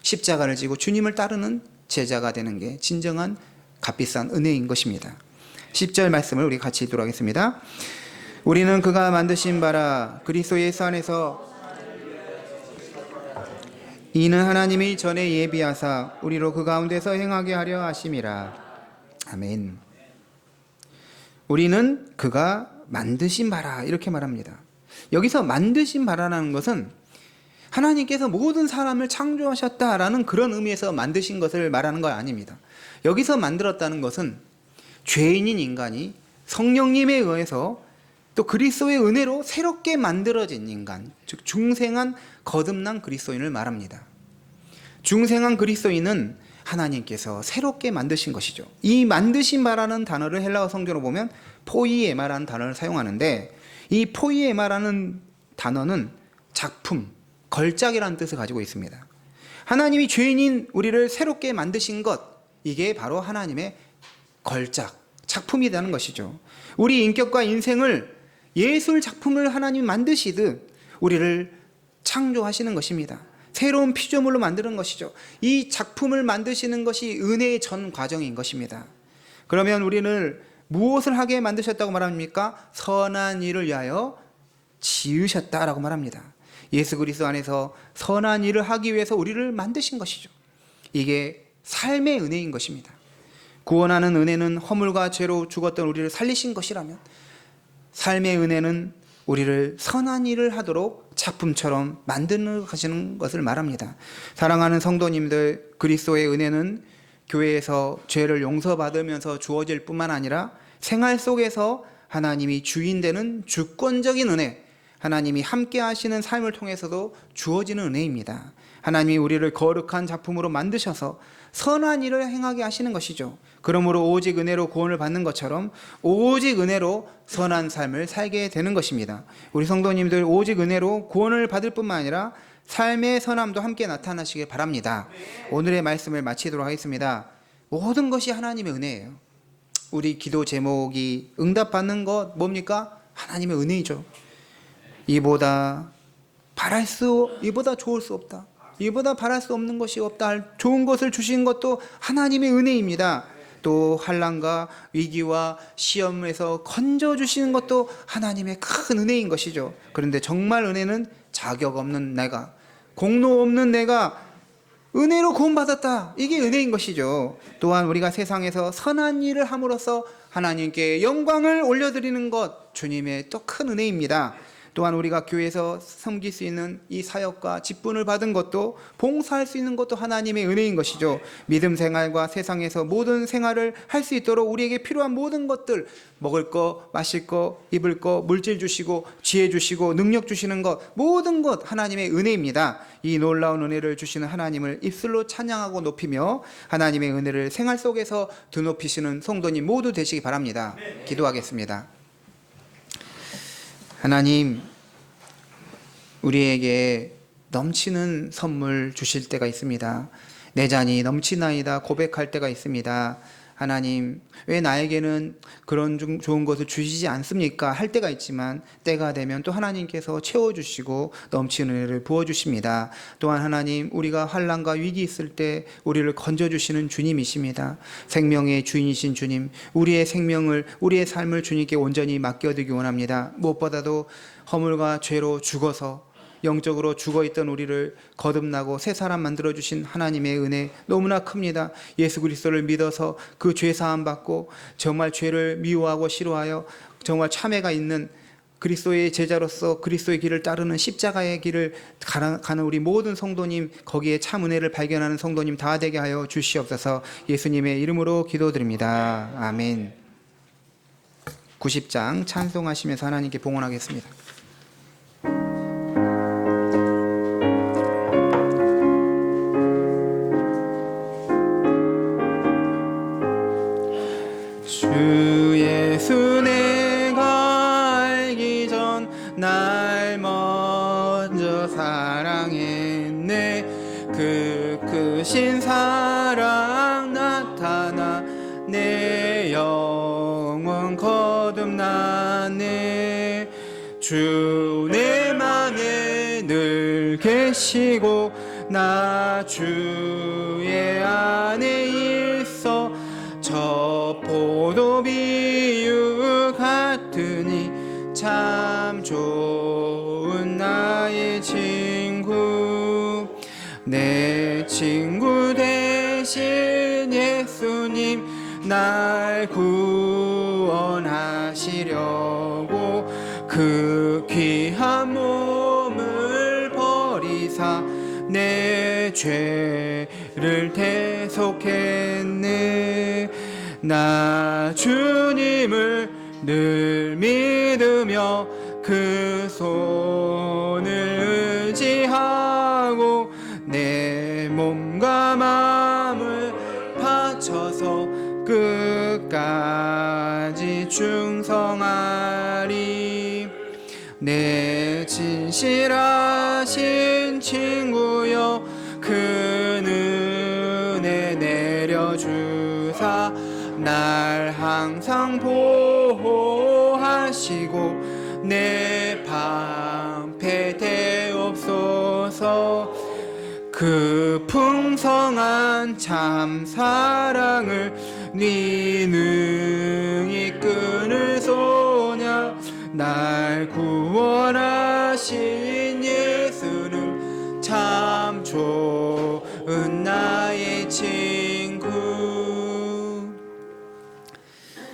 십자가를 지고 주님을 따르는 제자가 되는 게 진정한 값비싼 은혜인 것입니다. 10절 말씀을 우리 같이 읽도록 하겠습니다. 우리는 그가 만드신 바라 그리스도 예수 안에서 이는 하나님이 전에 예비하사 우리로 그 가운데서 행하게 하려 하심이라. 아멘. 우리는 그가 만드신 바라 이렇게 말합니다. 여기서 만드신 바라라는 것은 하나님께서 모든 사람을 창조하셨다라는 그런 의미에서 만드신 것을 말하는 거 아닙니다. 여기서 만들었다는 것은 죄인인 인간이 성령님에 의해서 또 그리스도의 은혜로 새롭게 만들어진 인간, 즉 중생한 거듭난 그리스도인을 말합니다. 중생한 그리스도인은 하나님께서 새롭게 만드신 것이죠. 이 만드신 바라는 단어를 헬라어 성경으로 보면 포이에마라는 단어를 사용하는데, 이 포이에마라는 단어는 작품, 걸작이라는 뜻을 가지고 있습니다. 하나님이 죄인인 우리를 새롭게 만드신 것, 이게 바로 하나님의 걸작, 작품이라는 것이죠. 우리 인격과 인생을 예술 작품을 하나님이 만드시듯 우리를 창조하시는 것입니다. 새로운 피조물로 만드는 것이죠. 이 작품을 만드시는 것이 은혜의 전 과정인 것입니다. 그러면 우리는 무엇을 하게 만드셨다고 말합니까? 선한 일을 위하여 지으셨다라고 말합니다. 예수 그리스도 안에서 선한 일을 하기 위해서 우리를 만드신 것이죠. 이게 삶의 은혜인 것입니다. 구원하는 은혜는 허물과 죄로 죽었던 우리를 살리신 것이라면, 삶의 은혜는 우리를 선한 일을 하도록 작품처럼 만드는 하시는 것을 말합니다. 사랑하는 성도님들, 그리스도의 은혜는 교회에서 죄를 용서받으면서 주어질 뿐만 아니라 생활 속에서 하나님이 주인 되는 주권적인 은혜, 하나님이 함께 하시는 삶을 통해서도 주어지는 은혜입니다. 하나님이 우리를 거룩한 작품으로 만드셔서 선한 일을 행하게 하시는 것이죠. 그러므로 오직 은혜로 구원을 받는 것처럼 오직 은혜로 선한 삶을 살게 되는 것입니다. 우리 성도님들 오직 은혜로 구원을 받을 뿐만 아니라 삶의 선함도 함께 나타나시길 바랍니다. 오늘의 말씀을 마치도록 하겠습니다. 모든 것이 하나님의 은혜예요. 우리 기도 제목이 응답받는 것 뭡니까? 하나님의 은혜이죠. 이보다 좋을 수 없다. 이보다 바랄 수 없는 것이 없다. 좋은 것을 주신 것도 하나님의 은혜입니다. 또 환난과 위기와 시험에서 건져주시는 것도 하나님의 큰 은혜인 것이죠. 그런데 정말 은혜는 자격 없는 내가, 공로 없는 내가 은혜로 구원받았다. 이게 은혜인 것이죠. 또한 우리가 세상에서 선한 일을 함으로써 하나님께 영광을 올려드리는 것, 주님의 또 큰 은혜입니다. 또한 우리가 교회에서 섬길 수 있는 이 사역과 직분을 받은 것도, 봉사할 수 있는 것도 하나님의 은혜인 것이죠. 믿음 생활과 세상에서 모든 생활을 할 수 있도록 우리에게 필요한 모든 것들, 먹을 거, 마실 거, 입을 거, 물질 주시고 지혜 주시고 능력 주시는 것, 모든 것 하나님의 은혜입니다. 이 놀라운 은혜를 주시는 하나님을 입술로 찬양하고 높이며 하나님의 은혜를 생활 속에서 드높이시는 성도님 모두 되시기 바랍니다. 기도하겠습니다. 하나님, 우리에게 넘치는 선물 주실 때가 있습니다. 내 잔이 넘치나이다 고백할 때가 있습니다. 하나님, 왜 나에게는 그런 좋은 것을 주시지 않습니까? 할 때가 있지만 때가 되면 또 하나님께서 채워주시고 넘치는 은혜를 부어주십니다. 또한 하나님, 우리가 환난과 위기 있을 때 우리를 건져주시는 주님이십니다. 생명의 주인이신 주님, 우리의 생명을, 우리의 삶을 주님께 온전히 맡겨드리기 원합니다. 무엇보다도 허물과 죄로 죽어서 영적으로 죽어있던 우리를 거듭나고 새 사람 만들어주신 하나님의 은혜 너무나 큽니다. 예수 그리스도를 믿어서 그 죄 사함 받고 정말 죄를 미워하고 싫어하여 정말 참회가 있는 그리스도의 제자로서 그리스도의 길을 따르는 십자가의 길을 가는 우리 모든 성도님, 거기에 참 은혜를 발견하는 성도님 다 되게 하여 주시옵소서. 예수님의 이름으로 기도드립니다. 아멘. 90장 찬송하시면서 하나님께 봉헌하겠습니다. 주 예수 내가 알기 전 날 먼저 사랑했네. 그 크신 사랑 나타나 내 영혼 거듭나네. 주 내 맘에 늘 계시고 나 주의 안에 있어. 저 포도 비유 같으니 참 좋은 나의 친구. 내 친구 대신 예수님 날 구원하시려고 그 귀한 몸을 버리사 내 죄를 대속했네. 나 주님을 늘 믿으며 그 손을 의지하고 내 몸과 마음을 바쳐서 끝까지 충성하리. 내 진실하신 친구여 그 은혜 내려주사 날 항상 보호하시고 내 방패 되옵소서. 그 풍성한 참 사랑을 네 능히 끊을 소냐. 날 구원하신 예수는 참 좋은 나의 친구.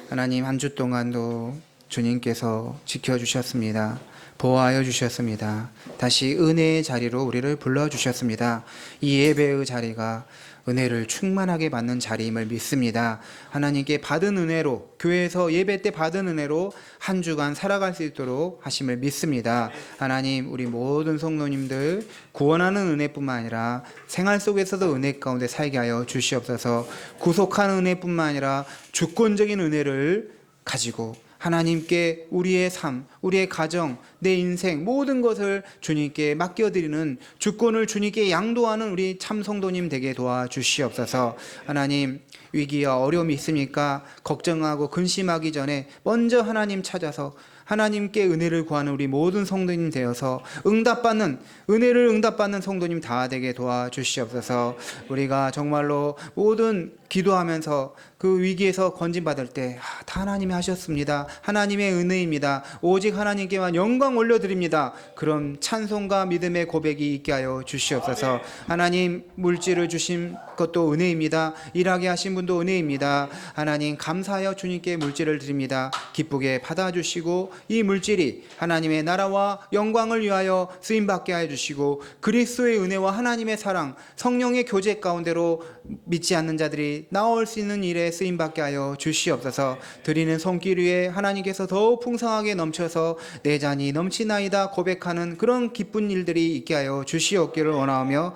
하나님, 한 주 동안도 주님께서 지켜주셨습니다. 보호하여 주셨습니다. 다시 은혜의 자리로 우리를 불러주셨습니다. 이 예배의 자리가 은혜를 충만하게 받는 자리임을 믿습니다. 하나님께 받은 은혜로, 교회에서 예배 때 받은 은혜로 한 주간 살아갈 수 있도록 하심을 믿습니다. 하나님, 우리 모든 성도님들 구원하는 은혜뿐만 아니라 생활 속에서도 은혜 가운데 살게 하여 주시옵소서. 구속하는 은혜뿐만 아니라 주권적인 은혜를 가지고 하나님께 우리의 삶, 우리의 가정, 내 인생 모든 것을 주님께 맡겨드리는, 주권을 주님께 양도하는 우리 참 성도님 되게 도와주시옵소서. 하나님, 위기와 어려움이 있습니까? 걱정하고 근심하기 전에 먼저 하나님 찾아서 하나님께 은혜를 구하는 우리 모든 성도님 되어서 은혜를 응답받는 성도님 다 되게 도와주시옵소서. 우리가 정말로 모든 기도하면서 그 위기에서 건진받을 때 다 하나님이 하셨습니다. 하나님의 은혜입니다. 오직 하나님께만 영광 올려드립니다. 그런 찬송과 믿음의 고백이 있게 하여 주시옵소서. 하나님, 물질을 주신 것도 은혜입니다. 일하게 하신 분도 은혜입니다. 하나님, 감사하여 주님께 물질을 드립니다. 기쁘게 받아주시고 이 물질이 하나님의 나라와 영광을 위하여 쓰임받게 하여 주시고 그리스도의 은혜와 하나님의 사랑, 성령의 교제 가운데로 믿지 않는 자들이 나올 수 있는 일에 쓰임받게 하여 주시옵소서. 드리는 손길 위에 하나님께서 더욱 풍성하게 넘쳐서 내 잔이 넘치나이다 고백하는 그런 기쁜 일들이 있게 하여 주시옵기를 원하오며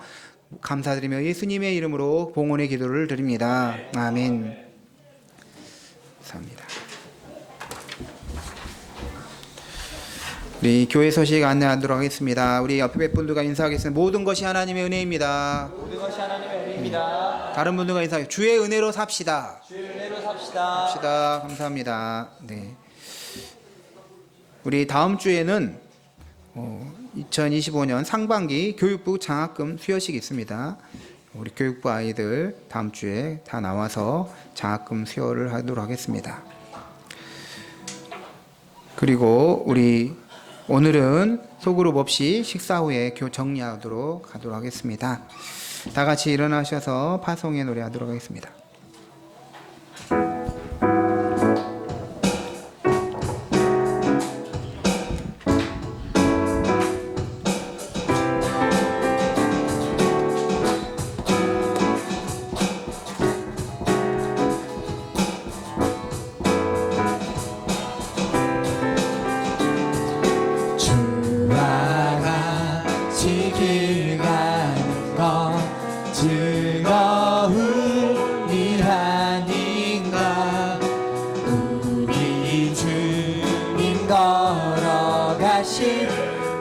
감사드리며 예수님의 이름으로 봉헌의 기도를 드립니다. 아멘. 감사합니다. 우리 교회 소식 안내하도록 하겠습니다. 우리 옆에 분들과 인사하겠습니다. 모든 것이 하나님의 은혜입니다. 모든 것이 하나님의 은혜입니다. 다른 분들과 인사하겠습니다. 주의 은혜로 삽시다. 주의 은혜로 삽시다. 감사합니다. 네. 우리 다음 주에는 2025년 상반기 교육부 장학금 수여식이 있습니다. 우리 교육부 아이들 다음 주에 다 나와서 장학금 수여를 하도록 하겠습니다. 그리고 우리 오늘은 소그룹 없이 식사 후에 정리하도록 하겠습니다. 다 같이 일어나셔서 파송의 노래 하도록 하겠습니다. 즐거운 일 아닌가 우리 주님 걸어가신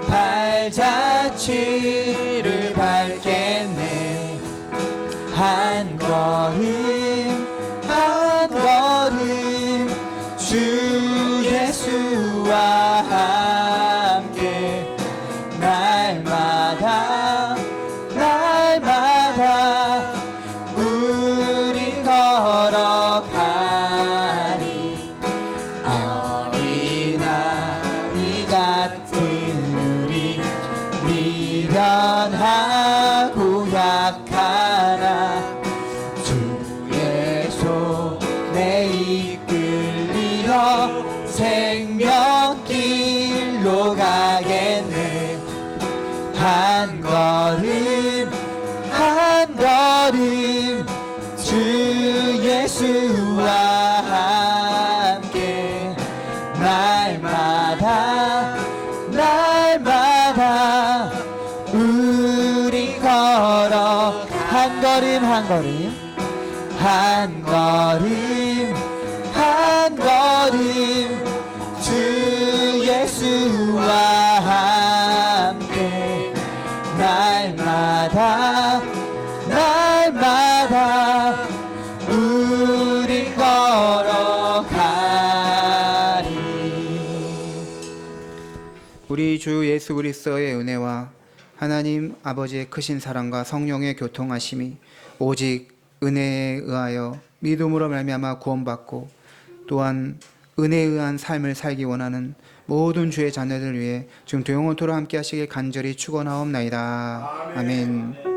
발자취를 밟겠네 한 걸음 한 걸음 주 예수와 함께 날마다 우리 걸어가리 어린아이 같은 우리 미련하고 약하나 주의 손에 이끌리어 생명길로 가겠네 한 걸음 한 걸음 주 예수와 함께 날마다 우리 걸어 한 걸음 한 걸음 한 걸음 한 걸음 주 예수와 함께 날마다 우리 걸어가리. 우리 주 예수 그리스도의 은혜와 하나님 아버지의 크신 사랑과 성령의 교통하심이 오직 은혜에 의하여 믿음으로 말미암아 구원받고 또한 은혜에 의한 삶을 살기 원하는 모든 주의 자녀들 위해 지금 영원토록 함께 하시길 간절히 축원하옵나이다. 아멘.